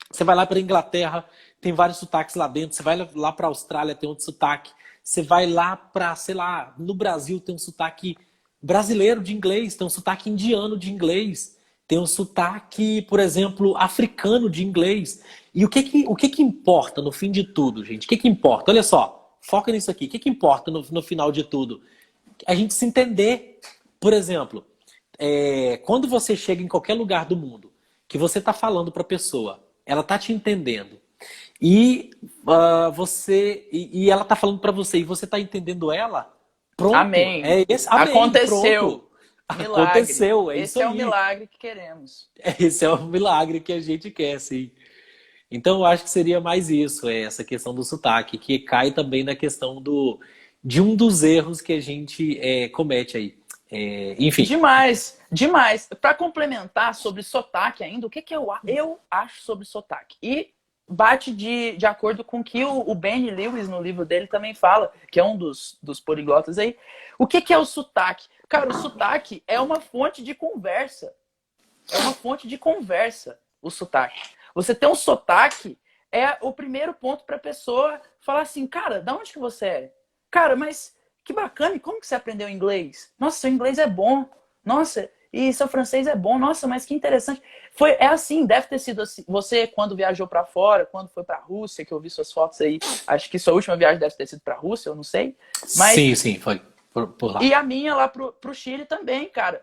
Você vai lá para a Inglaterra, tem vários sotaques lá dentro. Você vai lá para a Austrália, tem outro sotaque. Você vai lá para, sei lá, no Brasil tem um sotaque brasileiro de inglês, tem um sotaque indiano de inglês, tem um sotaque, por exemplo, africano de inglês. E o que que importa no fim de tudo, gente? O que que importa? Olha só, foca nisso aqui. O que que importa no final de tudo? A gente se entender. Por exemplo, quando você chega em qualquer lugar do mundo, que você está falando para a pessoa, ela está te entendendo, e ela está falando para você e você está entendendo ela, pronto, Amém. amém, pronto. Aconteceu. Milagre. Aconteceu, é isso Esse é o aí. milagre que queremos. Esse é o milagre que a gente quer, sim. Então eu acho que seria mais isso, essa questão do sotaque, que cai também na questão de um dos erros que a gente comete aí. Enfim, Demais, demais. Para complementar sobre sotaque ainda, o que eu acho sobre sotaque? E bate de acordo com o que o Benny Lewis, no livro dele, também fala, que é um dos poliglotas aí. O que é o sotaque? Cara, o sotaque é uma fonte de conversa. É uma fonte de conversa, o sotaque. Você ter um sotaque é o primeiro ponto para a pessoa falar assim, cara, da onde que você é? Cara, mas que bacana, e como que você aprendeu inglês? Nossa, seu inglês é bom. Nossa, E seu francês é bom, nossa, mas que interessante. É assim, deve ter sido assim. Você, quando viajou para fora, quando foi para a Rússia, que eu vi suas fotos aí, acho que sua última viagem deve ter sido para a Rússia, eu não sei. Mas, Sim, sim, foi por lá. e a minha lá pro Chile também, cara.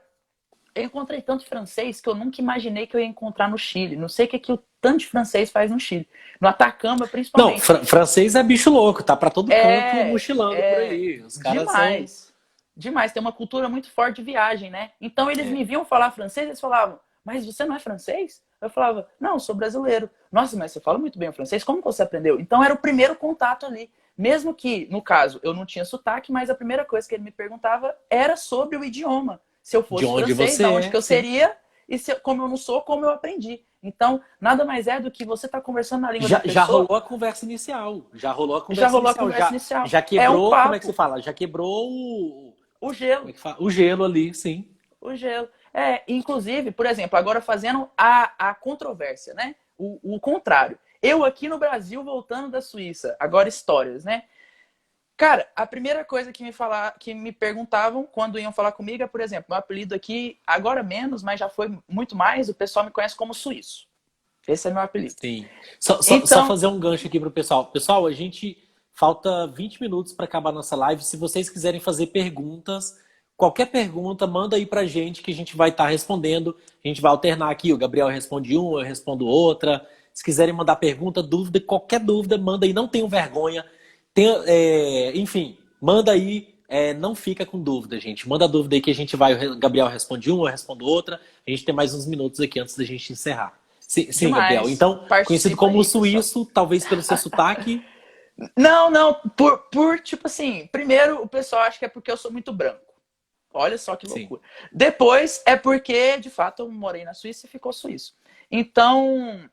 Eu encontrei tanto francês que eu nunca imaginei que eu ia encontrar no Chile. Não sei o que o tanto de francês faz no Chile. No Atacama, Não, principalmente. francês é bicho louco, tá pra todo canto mochilando por É aí. Os caras são. demais. Demais. Tem uma cultura muito forte de viagem, né? Então eles É, me viam falar francês, eles falavam, mas você não é francês? Eu falava, não, eu sou brasileiro. Nossa, mas você fala muito bem o francês, como você aprendeu? Então era o primeiro contato ali. Mesmo que, no caso, eu não tinha sotaque, mas a primeira coisa que ele me perguntava era sobre o idioma. Se eu de fosse onde francês, você da onde é, que eu sim. seria, e se, como eu não sou, como eu aprendi. Então, nada mais é do que você estar conversando na língua da Já pessoa, rolou a conversa inicial. Já rolou a já conversa rolou a inicial. conversa Já, inicial. já É um quebrou, como é que se papo, fala? Já quebrou o como gelo. é que fala? O gelo ali, sim. O gelo. Inclusive, por exemplo, agora fazendo a controvérsia, né? O contrário. Eu aqui no Brasil, voltando da Suíça, agora histórias, né? Cara, a primeira coisa que me perguntavam quando iam falar comigo é, por exemplo, meu apelido aqui, agora menos, mas já foi muito mais, o pessoal me conhece como suíço. Esse é meu apelido. Sim. Só Então, fazer um gancho aqui pro pessoal. Pessoal, a gente falta 20 minutos para acabar a nossa live. Se vocês quiserem fazer perguntas, qualquer pergunta, manda aí pra gente que a gente vai estar respondendo. A gente vai alternar aqui. O Gabriel responde uma, eu respondo outra. Se quiserem mandar pergunta, dúvida, qualquer dúvida, manda aí. Não tenham vergonha. Enfim, manda aí. Não fica com dúvida, gente. Manda dúvida aí que a gente vai. O Gabriel responde uma, eu respondo outra. A gente tem mais uns minutos aqui antes da gente encerrar. Sim, sim, Gabriel. demais. Então, conhecido Participa como o aí, pessoal. suíço, talvez pelo seu sotaque. Não, não, tipo assim, primeiro o pessoal acha que é porque eu sou muito branco. Olha só que Sim. loucura. Depois é porque, de fato, eu morei na Suíça e ficou suíço. Então,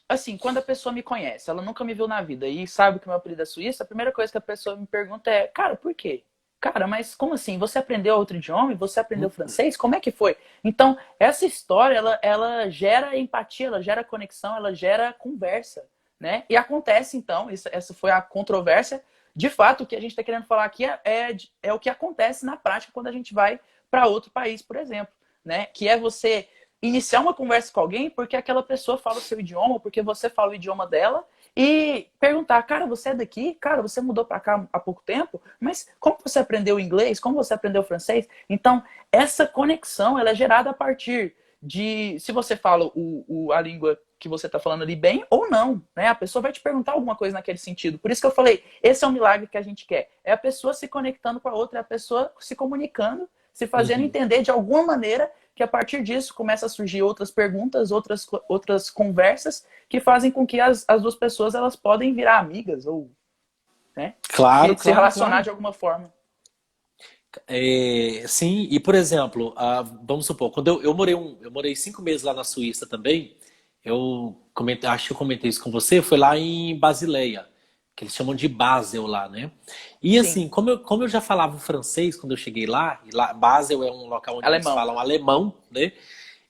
assim, quando a pessoa me conhece, ela nunca me viu na vida e sabe que o meu apelido é suíço, a primeira coisa que a pessoa me pergunta é, cara, por quê? Cara, mas como assim? Você aprendeu outro idioma? Você aprendeu francês? Como é que foi? Então, essa história, ela gera empatia, ela gera conexão, ela gera conversa, né? E acontece, então, essa foi a controvérsia. De fato, o que a gente está querendo falar aqui é o que acontece na prática quando a gente vai para outro país, por exemplo, né? Que é você iniciar uma conversa com alguém porque aquela pessoa fala o seu idioma, porque você fala o idioma dela, e perguntar, cara, você é daqui? Cara, você mudou para cá há pouco tempo? Mas como você aprendeu inglês? Como você aprendeu francês? Então, essa conexão ela é gerada a partir de se você fala a língua que você está falando ali bem ou não, né? A pessoa vai te perguntar alguma coisa naquele sentido. Por isso que eu falei, esse é o milagre que a gente quer. É a pessoa se conectando com a outra, é a pessoa se comunicando, se fazendo Uhum. entender de alguma maneira, que a partir disso começa a surgir outras perguntas, outras conversas que fazem com que as duas pessoas elas podem virar amigas ou, né, Claro, se claro, relacionar claro. de alguma forma. Sim, e por exemplo, vamos supor, quando eu morei 5 meses lá na Suíça também, acho que eu comentei isso com você, foi lá em Basileia, que eles chamam de Basel lá, né? E Sim, assim, como eu já falava francês quando eu cheguei lá, e lá Basel é um local onde eles alemão. falam alemão, né?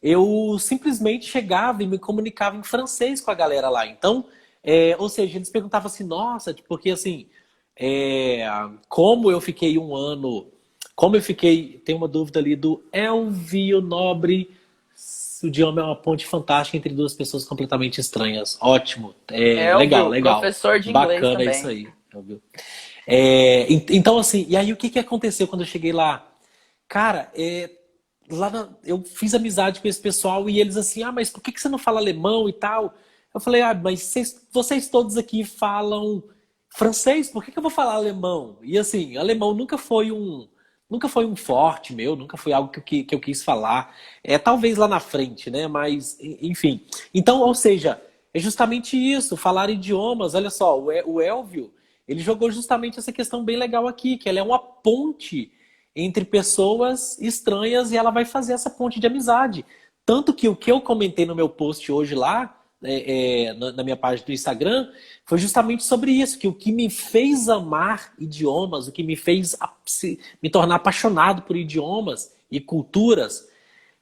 Eu simplesmente chegava e me comunicava em francês com a galera lá. Então, ou seja, eles perguntavam assim, nossa, porque assim, é, como eu fiquei um ano, como eu fiquei, tem uma dúvida ali do Elvio Nobre, o idioma é uma ponte fantástica entre duas pessoas completamente estranhas. Ótimo, legal, Elvio, legal, professor de inglês bacana isso também. aí, Elvio. Então assim, e aí o que que aconteceu quando eu cheguei lá? Cara, eu fiz amizade com esse pessoal e eles assim, mas por que que você não fala alemão e tal? Eu falei, mas vocês todos aqui falam francês, por que que eu vou falar alemão? E assim, alemão nunca foi um forte meu, nunca foi algo que eu quis falar. Talvez lá na frente, né? Mas, enfim. Então, ou seja, é justamente isso, falar idiomas. Olha só, o Elvio, ele jogou justamente essa questão bem legal aqui, que ela é uma ponte entre pessoas estranhas e ela vai fazer essa ponte de amizade. Tanto que o que eu comentei no meu post hoje lá, na minha página do Instagram, foi justamente sobre isso, que o que me fez amar idiomas, o que me fez me tornar apaixonado por idiomas e culturas,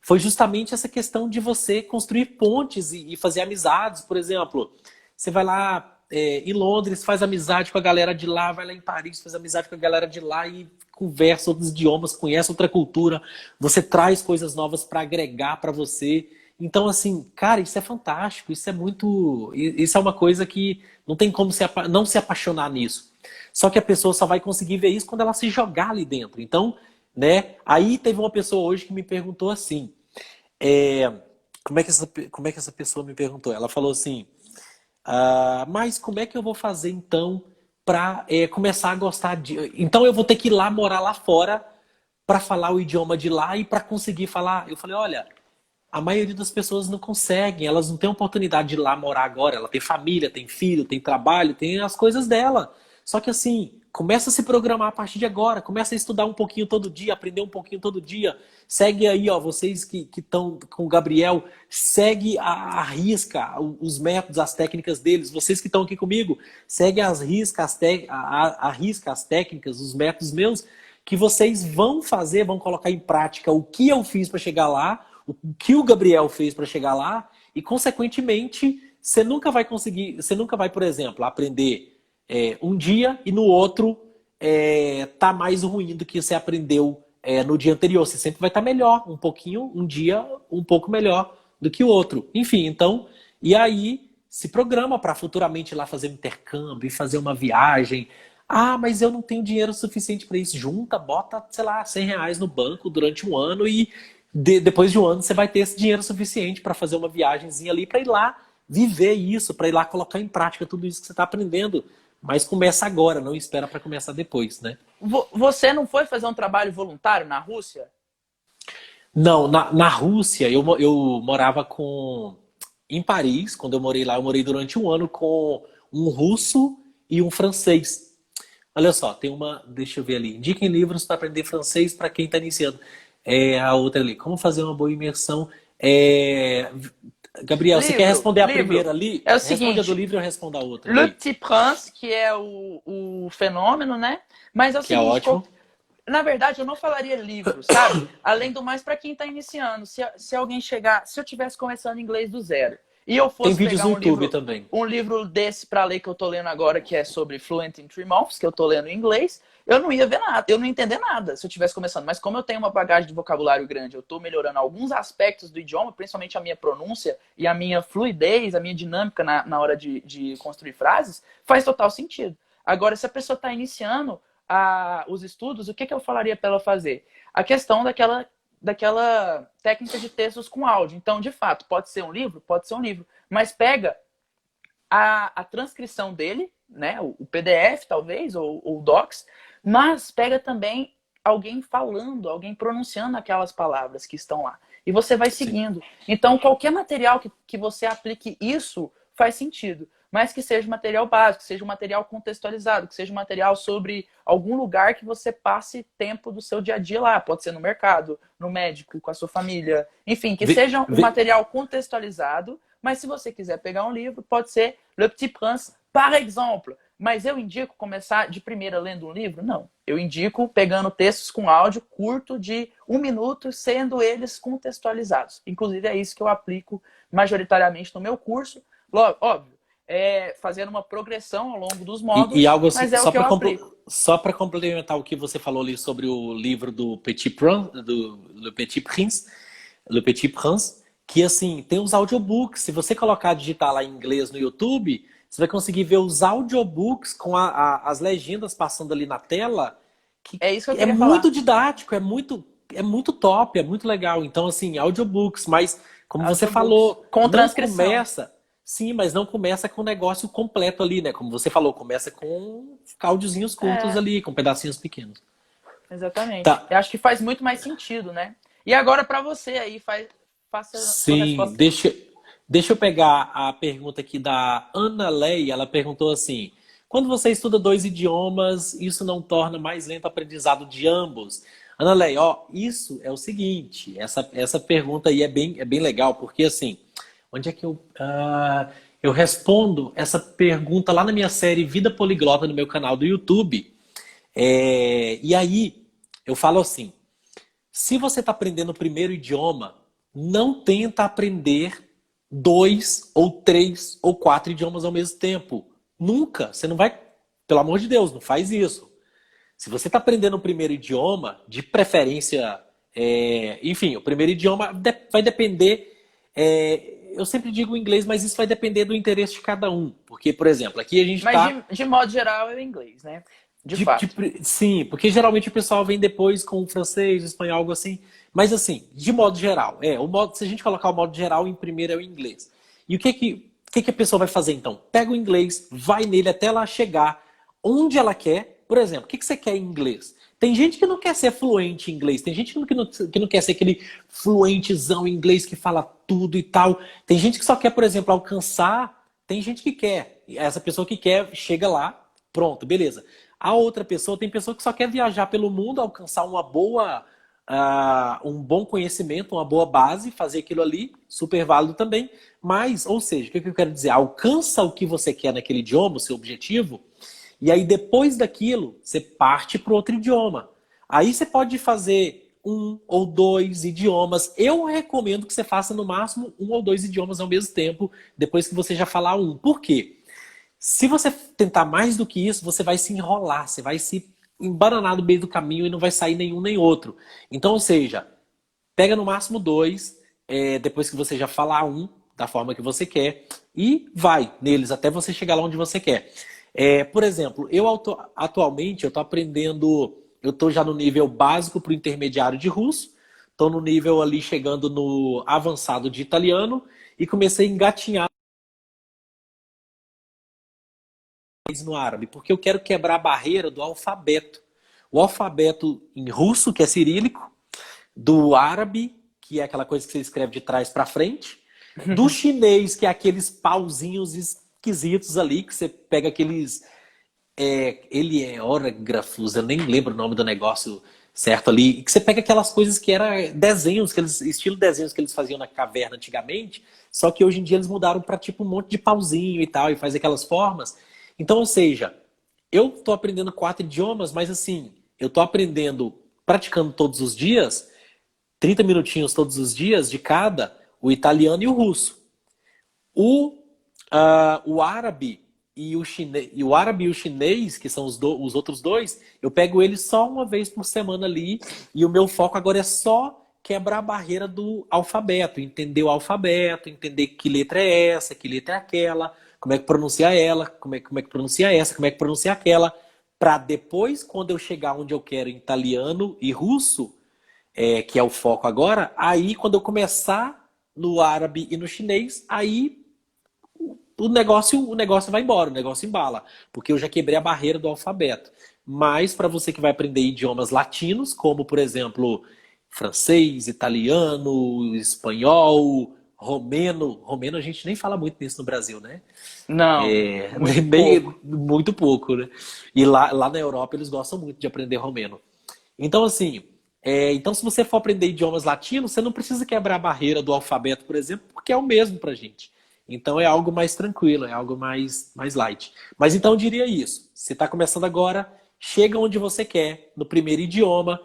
foi justamente essa questão de você construir pontes e fazer amizades. Por exemplo, você vai lá. em Londres, faz amizade com a galera de lá, vai lá em Paris, faz amizade com a galera de lá e conversa outros idiomas, conhece outra cultura, você traz coisas novas para agregar para você. Então, assim, cara, isso é fantástico, isso é muito. Isso é uma coisa que não tem como não se apaixonar nisso. Só que a pessoa só vai conseguir ver isso quando ela se jogar ali dentro. Então, né? Aí teve uma pessoa hoje que me perguntou assim. é, como é que essa pessoa me perguntou? Ela falou assim. Mas como é que eu vou fazer então para começar a gostar de. Então eu vou ter que ir lá morar lá fora para falar o idioma de lá e para conseguir falar. Eu falei, olha, a maioria das pessoas não conseguem, elas não têm oportunidade de ir lá morar agora. Ela tem família, tem filho, tem trabalho, tem as coisas dela. Só que assim, começa a se programar a partir de agora, começa a estudar um pouquinho todo dia, aprender um pouquinho todo dia. Segue aí, ó, vocês que estão com o Gabriel, segue a risca os métodos, as técnicas deles. Vocês que estão aqui comigo, segue as riscas, a risca as técnicas, os métodos meus, que vocês vão fazer, vão colocar em prática o que eu fiz para chegar lá, o que o Gabriel fez para chegar lá, e consequentemente, você nunca vai conseguir, você nunca vai, por exemplo, aprender um dia e no outro tá mais ruim do que você aprendeu no dia anterior. Você sempre vai estar melhor, um pouquinho, um dia um pouco melhor do que o outro. Enfim, então, e aí se programa para futuramente ir lá fazer um intercâmbio e fazer uma viagem. Mas eu não tenho dinheiro suficiente para isso. Junta, bota, sei lá, R$ 100 no banco durante um ano e depois de um ano você vai ter esse dinheiro suficiente para fazer uma viagemzinha ali, para ir lá viver isso, para ir lá colocar em prática tudo isso que você está aprendendo. Mas começa agora, não espera para começar depois, né? Você não foi fazer um trabalho voluntário na Rússia? Não, na Rússia eu morava em Paris. Quando eu morei lá, eu morei durante um ano com um russo e um francês. Olha só, tem uma, deixa eu ver ali. Indiquem livros para aprender francês para quem está iniciando. A outra ali, como fazer uma boa imersão. Gabriel, você quer responder a primeira ali? É o Responde a do seguinte, livro e eu respondo a outra. Le Ali, Petit Prince, que é o fenômeno, né? Mas é o que é seguinte, ótimo. na verdade, eu não falaria livro, sabe? Além do mais, para quem está iniciando, se alguém chegar, se eu estivesse começando inglês do zero e eu Tem fosse vídeos pegar no YouTube também. um livro desse para ler que eu tô lendo agora, que é sobre Fluent in 3 Months, que eu tô lendo em inglês, eu não ia ver nada, eu não ia entender nada se eu estivesse começando. Mas como eu tenho uma bagagem de vocabulário grande, eu tô melhorando alguns aspectos do idioma, principalmente a minha pronúncia e a minha fluidez, a minha dinâmica na hora de construir frases, faz total sentido. Agora, se a pessoa está iniciando os estudos, o que eu falaria para ela fazer? A questão daquela técnica de textos com áudio. Então, de fato, pode ser um livro, mas pega a transcrição dele, né, o PDF talvez, ou o Docs, mas pega também alguém falando, alguém pronunciando aquelas palavras que estão lá. E você vai seguindo. Sim. Então, qualquer material que você aplique isso faz sentido. Mas que seja material básico, que seja um material contextualizado, que seja um material sobre algum lugar que você passe tempo do seu dia a dia lá. Pode ser no mercado, no médico, com a sua família. Enfim, que seja um material contextualizado. Mas se você quiser pegar um livro, pode ser Le Petit Prince, par exemple. Mas eu indico começar de primeira lendo um livro? Não. Eu indico pegando textos com áudio curto de 1 minuto, sendo eles contextualizados. Inclusive é isso que eu aplico majoritariamente no meu curso. Óbvio, fazendo uma progressão ao longo dos módulos, e algo assim, mas é o que eu aplico. Só para complementar o que você falou ali sobre o livro do Petit Prince, Le Petit Prince, que assim, tem os audiobooks. Se você digitar lá em inglês no YouTube, você vai conseguir ver os audiobooks com as legendas passando ali na tela. Que é isso que eu queria falar. Muito didático, é muito top, é muito legal. Então, assim, audiobooks, mas como você falou, com transcrição. Sim, mas não começa com o negócio completo ali, né? Como você falou, começa com áudiozinhos curtos ali, com pedacinhos pequenos. Exatamente. Tá. Eu acho que faz muito mais sentido, né? E agora para você aí, faça Sim, sua resposta. Deixa eu pegar a pergunta aqui da Ana Leia. Ela perguntou assim: quando você estuda 2 idiomas, isso não torna mais lento o aprendizado de ambos? Ana Leia, isso é o seguinte, essa pergunta aí é bem legal, porque assim, onde é que eu respondo essa pergunta lá na minha série Vida Poliglota no meu canal do YouTube. E aí eu falo assim: se você está aprendendo o primeiro idioma, não tenta aprender 2 ou 3 ou 4 idiomas ao mesmo tempo. Nunca. Você não vai, pelo amor de Deus, não faz isso. Se você está aprendendo o primeiro idioma, de preferência, enfim, o primeiro idioma vai depender. Eu sempre digo inglês, mas isso vai depender do interesse de cada um. Porque, por exemplo, aqui a gente Mas está. de modo geral é o inglês, né? De fato. Sim, porque geralmente o pessoal vem depois com o francês, o espanhol, algo assim. Mas assim, de modo geral, se a gente colocar o modo geral em primeiro é o inglês. E o que a pessoa vai fazer então? Pega o inglês, vai nele até ela chegar onde ela quer. Por exemplo, o que você quer em inglês? Tem gente que não quer ser fluente em inglês, tem gente que não quer ser aquele fluentezão em inglês que fala tudo e tal. Tem gente que só quer, por exemplo, alcançar. Tem gente que quer. Essa pessoa que quer chega lá, pronto, beleza. A outra pessoa, tem pessoa que só quer viajar pelo mundo, alcançar um bom conhecimento, uma boa base, fazer aquilo ali, super válido também. Mas, ou seja, o que eu quero dizer? Alcança o que você quer naquele idioma, o seu objetivo, e aí depois daquilo, você parte para outro idioma. Aí você pode fazer um ou dois idiomas. Eu recomendo que você faça no máximo um ou dois idiomas ao mesmo tempo, depois que você já falar um. Por quê? Se você tentar mais do que isso, você vai se enrolar, você vai se embananar no meio do caminho e não vai sair nenhum nem outro. Então, ou seja, pega no máximo dois, depois que você já falar um, da forma que você quer, e vai neles até você chegar lá onde você quer. Por exemplo, atualmente eu estou aprendendo, eu estou já no nível básico para o intermediário de russo, estou no nível ali chegando no avançado de italiano e comecei a engatinhar no árabe, porque eu quero quebrar a barreira do alfabeto. O alfabeto em russo, que é cirílico, do árabe, que é aquela coisa que você escreve de trás para frente, do chinês, que é aqueles pauzinhos esquisitos ali, que você pega aqueles ele é ógrafos, eu nem lembro o nome do negócio certo ali, e que você pega aquelas coisas que eram desenhos, estilo desenhos que eles faziam na caverna antigamente, só que hoje em dia eles mudaram para tipo um monte de pauzinho e tal, e faz aquelas formas. Então, ou seja, eu tô aprendendo 4 idiomas, mas assim, eu tô aprendendo, praticando todos os dias, 30 minutinhos todos os dias de cada, o italiano e o russo. O, o árabe o árabe e o chinês, que são os outros dois, eu pego eles só uma vez por semana ali, e o meu foco agora é só quebrar a barreira do alfabeto, entender o alfabeto, entender que letra é essa, que letra é aquela, como é que pronuncia ela, como é que pronuncia essa, como é que pronuncia aquela, para depois, quando eu chegar onde eu quero em italiano e russo, que é o foco agora, aí quando eu começar no árabe e no chinês, aí o negócio vai embora, o negócio embala, porque eu já quebrei a barreira do alfabeto. Mas para você que vai aprender idiomas latinos, como por exemplo, francês, italiano, espanhol, romeno a gente nem fala muito nisso no Brasil, né? Não, É, muito meio, pouco. muito pouco, né? E lá na Europa eles gostam muito de aprender romeno. Então, assim, então se você for aprender idiomas latinos, você não precisa quebrar a barreira do alfabeto, por exemplo, porque é o mesmo pra gente. Então é algo mais tranquilo, é algo mais light. Mas então eu diria isso. Você está começando agora, chega onde você quer, no primeiro idioma,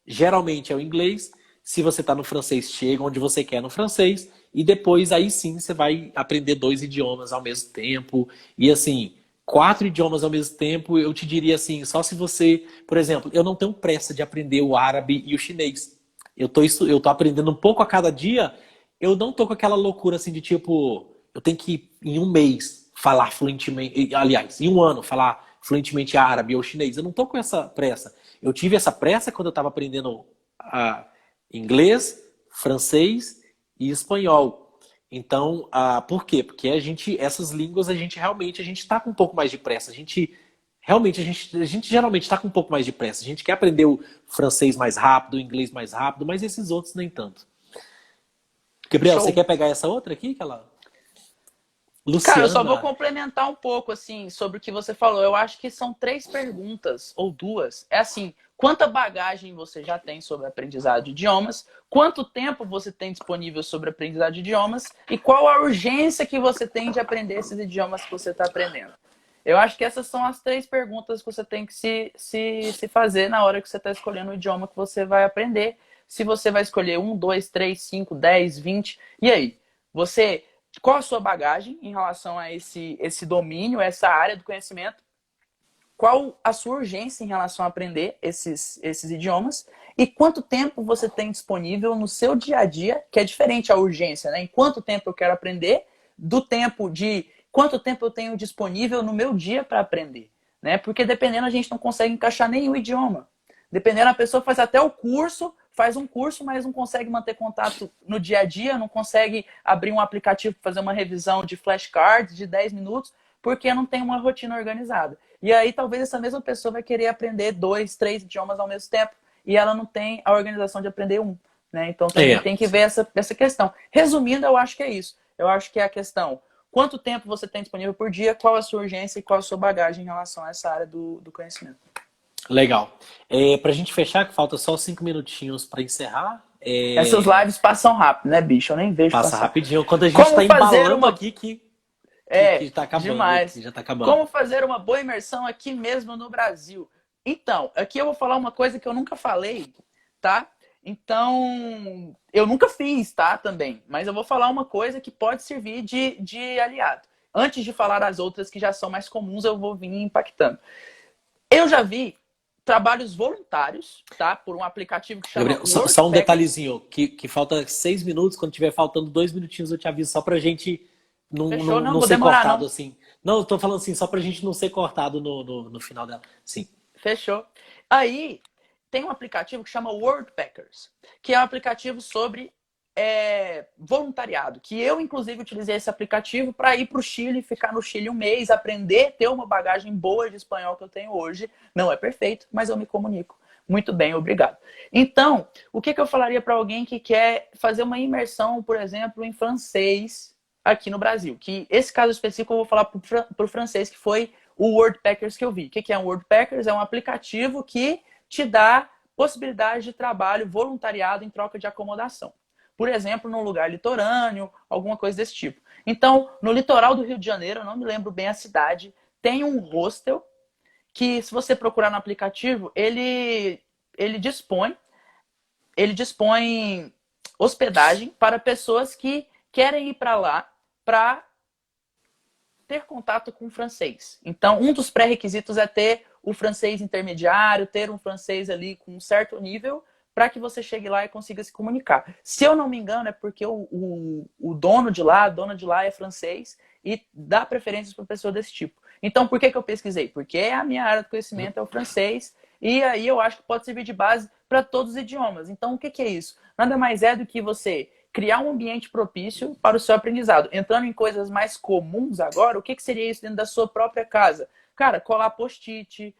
geralmente é o inglês. Se você está no francês, chega onde você quer no francês. E depois, aí sim, você vai aprender 2 idiomas ao mesmo tempo. E assim, 4 idiomas ao mesmo tempo, eu te diria assim, só se você, por exemplo, eu não tenho pressa de aprender o árabe e o chinês. Eu tô aprendendo um pouco a cada dia. Eu não tô com aquela loucura assim de tipo, eu tenho que em um mês falar fluentemente, aliás, em um ano falar fluentemente árabe ou chinês. Eu não tô com essa pressa. Eu tive essa pressa quando eu estava aprendendo inglês, francês e espanhol. Então, por quê? Porque essas línguas a gente está com um pouco mais de pressa. A gente geralmente está com um pouco mais de pressa. A gente quer aprender o francês mais rápido, o inglês mais rápido, mas esses outros nem tanto. Gabriel, você Show. quer pegar essa outra aqui, aquela Cara, eu só vou Luciana? complementar um pouco, assim, sobre o que você falou. Eu acho que são 3 perguntas, ou duas. É assim, quanta bagagem você já tem sobre aprendizado de idiomas? Quanto tempo você tem disponível sobre aprendizado de idiomas? E qual a urgência que você tem de aprender esses idiomas que você está aprendendo? Eu acho que essas são as 3 perguntas que você tem que se fazer na hora que você está escolhendo o idioma que você vai aprender. Se você vai escolher um, dois, três, 5, 10, 20. E aí? Você qual a sua bagagem em relação a esse domínio, essa área do conhecimento, qual a sua urgência em relação a aprender esses idiomas e quanto tempo você tem disponível no seu dia a dia, que é diferente a urgência, né? Em quanto tempo eu quero aprender, do tempo de quanto tempo eu tenho disponível no meu dia para aprender, né? Porque dependendo a gente não consegue encaixar nenhum idioma. Dependendo a pessoa faz até o curso, faz um curso, mas não consegue manter contato no dia a dia, não consegue abrir um aplicativo para fazer uma revisão de flashcards de 10 minutos, porque não tem uma rotina organizada. E aí talvez essa mesma pessoa vai querer aprender 2, 3 idiomas ao mesmo tempo e ela não tem a organização de aprender um, né? Então também tem que ver essa questão. Resumindo, eu acho que é isso. Eu acho que é a questão: quanto tempo você tem disponível por dia, qual a sua urgência e qual a sua bagagem em relação a essa área do conhecimento. Legal. Pra gente fechar, que falta só 5 minutinhos para encerrar. Essas lives passam rápido, né, bicho? Eu nem vejo Passa passar. rapidinho. Quando a gente está embalando aqui que tá acabando, demais. que já tá acabando. Como fazer uma boa imersão aqui mesmo no Brasil? Então, aqui eu vou falar uma coisa que eu nunca falei, tá? Então, eu nunca fiz, tá? Também. Mas eu vou falar uma coisa que pode servir de aliado. Antes de falar as outras que já são mais comuns, eu vou vir impactando. Eu já vi trabalhos voluntários, tá? Por um aplicativo que chama Gabriel, só um detalhezinho, que falta 6 minutos, quando tiver faltando 2 minutinhos eu te aviso, só pra gente não ser cortado não. Assim. Não, eu tô falando assim, só pra gente não ser cortado no final dela. Sim. Fechou. Aí, tem um aplicativo que chama Worldpackers, que é um aplicativo sobre voluntariado, que eu, inclusive, utilizei esse aplicativo para ir para o Chile, ficar no Chile um mês, aprender, ter uma bagagem boa de espanhol que eu tenho hoje. Não é perfeito, mas eu me comunico. Muito bem, obrigado. Então, o que eu falaria para alguém que quer fazer uma imersão, por exemplo, em francês aqui no Brasil? Que esse caso específico eu vou falar para o francês, que foi o Worldpackers que eu vi. O que é um Worldpackers? É um aplicativo que te dá possibilidade de trabalho voluntariado em troca de acomodação. Por exemplo, num lugar litorâneo, alguma coisa desse tipo. Então, no litoral do Rio de Janeiro, eu não me lembro bem a cidade, tem um hostel que, se você procurar no aplicativo, ele dispõe hospedagem para pessoas que querem ir para lá para ter contato com o francês. Então, um dos pré-requisitos é ter o francês intermediário, ter um francês ali com um certo nível, para que você chegue lá e consiga se comunicar. Se eu não me engano, é porque o dono de lá, a dona de lá é francês e dá preferências para pessoa desse tipo. Então, por que eu pesquisei? Porque a minha área de conhecimento é o francês e aí eu acho que pode servir de base para todos os idiomas. Então, o que é isso? Nada mais é do que você criar um ambiente propício para o seu aprendizado. Entrando em coisas mais comuns agora, o que seria isso dentro da sua própria casa? Cara, colar post-it,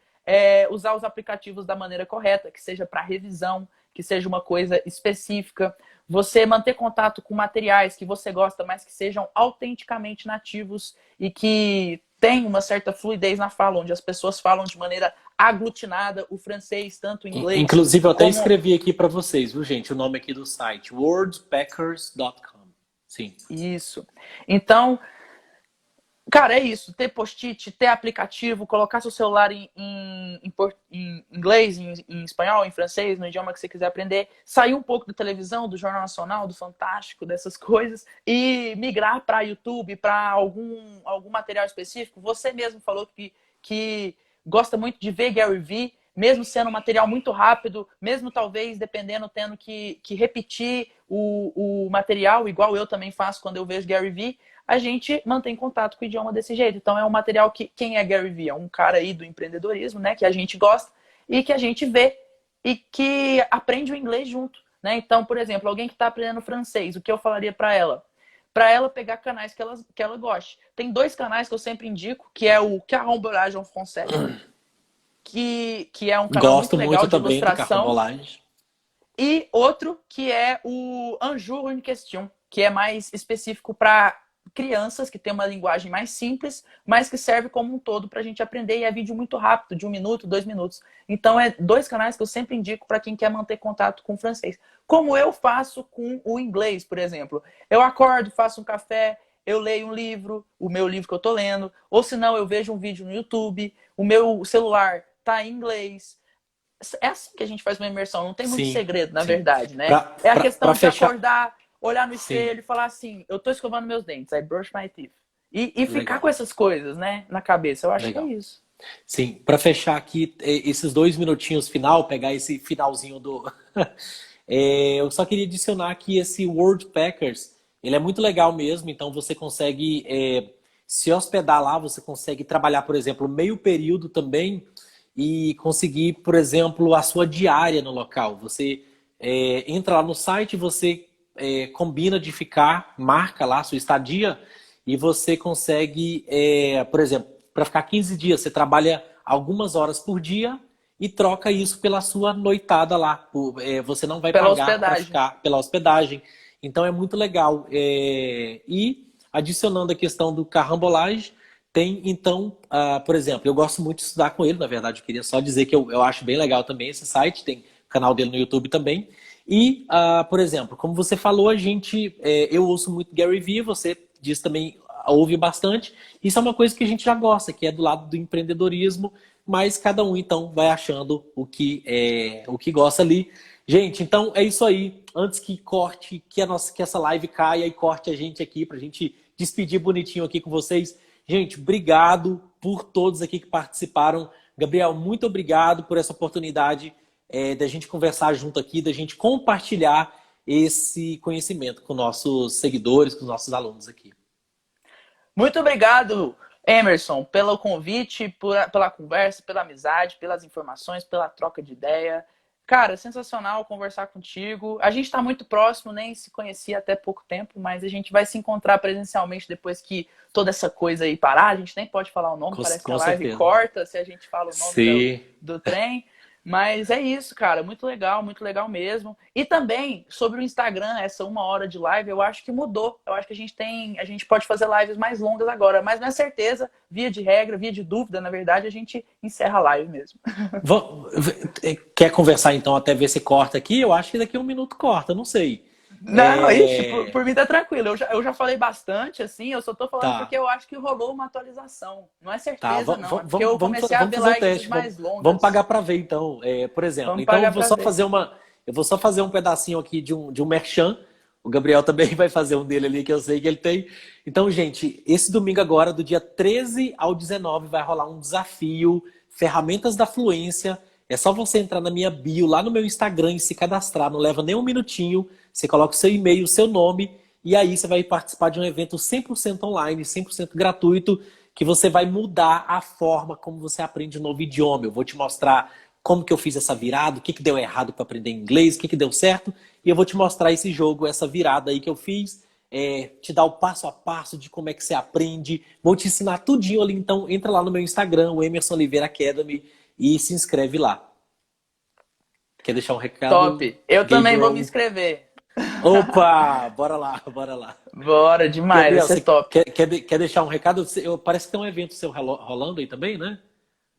usar os aplicativos da maneira correta, que seja para revisão, que seja uma coisa específica. Você manter contato com materiais que você gosta, mas que sejam autenticamente nativos e que tenham uma certa fluidez na fala, onde as pessoas falam de maneira aglutinada o francês, tanto em inglês... Inclusive, eu até escrevi aqui para vocês, viu, gente? O nome aqui do site, worldpackers.com. Sim. Isso. Então, cara, é isso. Ter post-it, ter aplicativo, colocar seu celular em inglês, em espanhol, em francês, no idioma que você quiser aprender. Sair um pouco da televisão, do Jornal Nacional, do Fantástico, dessas coisas. E migrar para YouTube, para algum material específico. Você mesmo falou que gosta muito de ver Gary Vee, mesmo sendo um material muito rápido, mesmo talvez, dependendo, tendo que repetir o material, igual eu também faço quando eu vejo Gary Vee, a gente mantém contato com o idioma desse jeito. Então é um material que... Quem é Gary Vee? É um cara aí do empreendedorismo, né? Que a gente gosta e que a gente vê e que aprende o inglês junto, né? Então, por exemplo, alguém que está aprendendo francês, o que eu falaria para ela? Para ela pegar canais que ela goste. Tem 2 canais que eu sempre indico, que é o Carambolage en Français, que é um canal muito legal de ilustração. E outro que é o Un jour une question, que é mais específico para crianças, que tem uma linguagem mais simples, mas que serve como um todo para a gente aprender, e é vídeo muito rápido, de 1 minuto, 2 minutos. Então, 2 canais que eu sempre indico para quem quer manter contato com o francês. Como eu faço com o inglês, por exemplo. Eu acordo, faço um café, eu leio um livro, o meu livro que eu tô lendo, ou se não, eu vejo um vídeo no YouTube, o meu celular tá em inglês. É assim que a gente faz uma imersão, não tem muito segredo, na verdade, né? É a questão de acordar, olhar no Sim, espelho e falar assim, eu tô escovando meus dentes, I brush my teeth. E ficar com legal, essas coisas, né, na cabeça. Eu acho que é legal. isso. Sim, para fechar aqui esses 2 minutinhos final, pegar esse finalzinho do. Eu só queria adicionar que esse World Packers, ele é muito legal mesmo, então você consegue se hospedar lá, você consegue trabalhar, por exemplo, meio período também e conseguir, por exemplo, a sua diária no local. Você entra lá no site, você combina de ficar, marca lá a sua estadia e você consegue, por exemplo, para ficar 15 dias, você trabalha algumas horas por dia e troca isso pela sua noitada lá. Você não vai Pela pagar para hospedagem. ficar pela hospedagem. Então é muito legal. E adicionando a questão do carambolage, tem então, por exemplo, eu gosto muito de estudar com ele, na verdade, eu queria só dizer que eu acho bem legal também esse site, tem canal dele no YouTube também. E, por exemplo, como você falou, eu ouço muito Gary Vee, você diz também, ouve bastante. Isso é uma coisa que a gente já gosta, que é do lado do empreendedorismo, mas cada um então vai achando o que gosta ali. Gente, então é isso aí. Antes que corte, que essa live caia e corte a gente aqui pra gente despedir bonitinho aqui com vocês. Gente, obrigado por todos aqui que participaram. Gabriel, muito obrigado por essa oportunidade da gente conversar junto aqui, da gente compartilhar esse conhecimento com nossos seguidores, com nossos alunos aqui. Muito obrigado, Emerson, pelo convite, pela conversa, pela amizade, pelas informações, pela troca de ideia. Cara, sensacional conversar contigo. A gente está muito próximo, nem se conhecia até pouco tempo, mas a gente vai se encontrar presencialmente depois que toda essa coisa aí parar. A gente nem pode falar o nome, parece que a Com live certeza. corta se a gente fala o nome Sim. do trem. Mas é isso, cara. Muito legal mesmo. E também, sobre o Instagram, essa 1 hora de live, eu acho que mudou. Eu acho que a gente pode fazer lives mais longas agora. Mas não é certeza, via de regra, via de dúvida, na verdade, a gente encerra a live mesmo. Quer conversar então até ver se corta aqui? Eu acho que daqui a 1 minuto corta, não sei. Não, ixi, por mim tá tranquilo. Eu já falei bastante, assim, eu só tô falando porque Tá, eu acho que rolou uma atualização. Não é tá. certeza, não. É porque eu comecei a Vamos ver fazer o lives teste. mais Vamos longas. pagar para ver então. Por exemplo, Vamos então pagar pra ver. eu vou só fazer um pedacinho aqui de um merchan. O Gabriel também vai fazer um dele ali que eu sei que ele tem. Então, gente, esse domingo agora, do dia 13 ao 19, vai rolar um desafio Ferramentas da Fluência. É só você entrar na minha bio, lá no meu Instagram e se cadastrar. Não leva nem um minutinho. Você coloca o seu e-mail, o seu nome, e aí você vai participar de um evento 100% online, 100% gratuito, que você vai mudar a forma como você aprende um novo idioma. Eu vou te mostrar como que eu fiz essa virada, o que deu errado para aprender inglês, o que deu certo, e eu vou te mostrar esse jogo, essa virada aí que eu fiz, te dar o passo a passo de como é que você aprende, vou te ensinar tudinho ali, então entra lá no meu Instagram, o Emerson Oliveira Academy, e se inscreve lá. Quer deixar um recado, Top. Eu também vou me Gabriel? inscrever. Opa, bora lá, bora lá. Bora, demais. Vai Gabriel, ser você top. quer deixar um recado? Parece que tem um evento seu rolando aí também, né?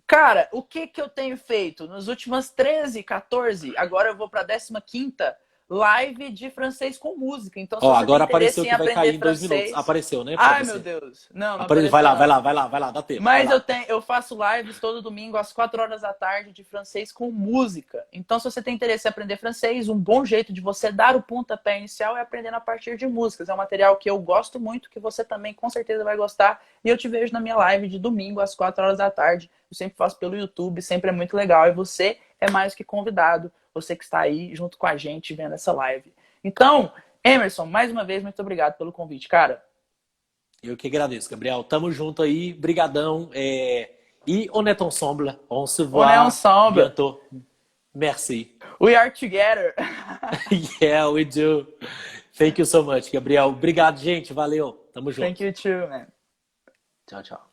Cara, o que eu tenho feito? Nas últimas 13, 14, agora eu vou para a 15ª live de francês com música. Então, se Ó, você tem agora apareceu interesse em que vai cair aprender em 2 minutos. francês... Apareceu, né, pra Ai, meu você? Deus. Não Vai apareceu lá, não. dá tempo, vai Mas lá. eu faço lives todo domingo às 4 horas da tarde de francês com música. Então, se você tem interesse em aprender francês, um bom jeito de você dar o pontapé inicial é aprendendo a partir de músicas. É um material que eu gosto muito, que você também com certeza vai gostar. E eu te vejo na minha live de domingo às 4 horas da tarde. Eu sempre faço pelo YouTube, sempre é muito legal. E você é mais que convidado, você que está aí junto com a gente vendo essa live. Então, Emerson, mais uma vez, muito obrigado pelo convite, cara. Eu que agradeço, Gabriel. Tamo junto aí, brigadão. E on est ensemble, on se On est voit ensemble. bientôt. Merci. We are together. Yeah, we do. Thank you so much, Gabriel. Obrigado, gente. Valeu. Tamo junto. Thank you too, man. Tchau, tchau.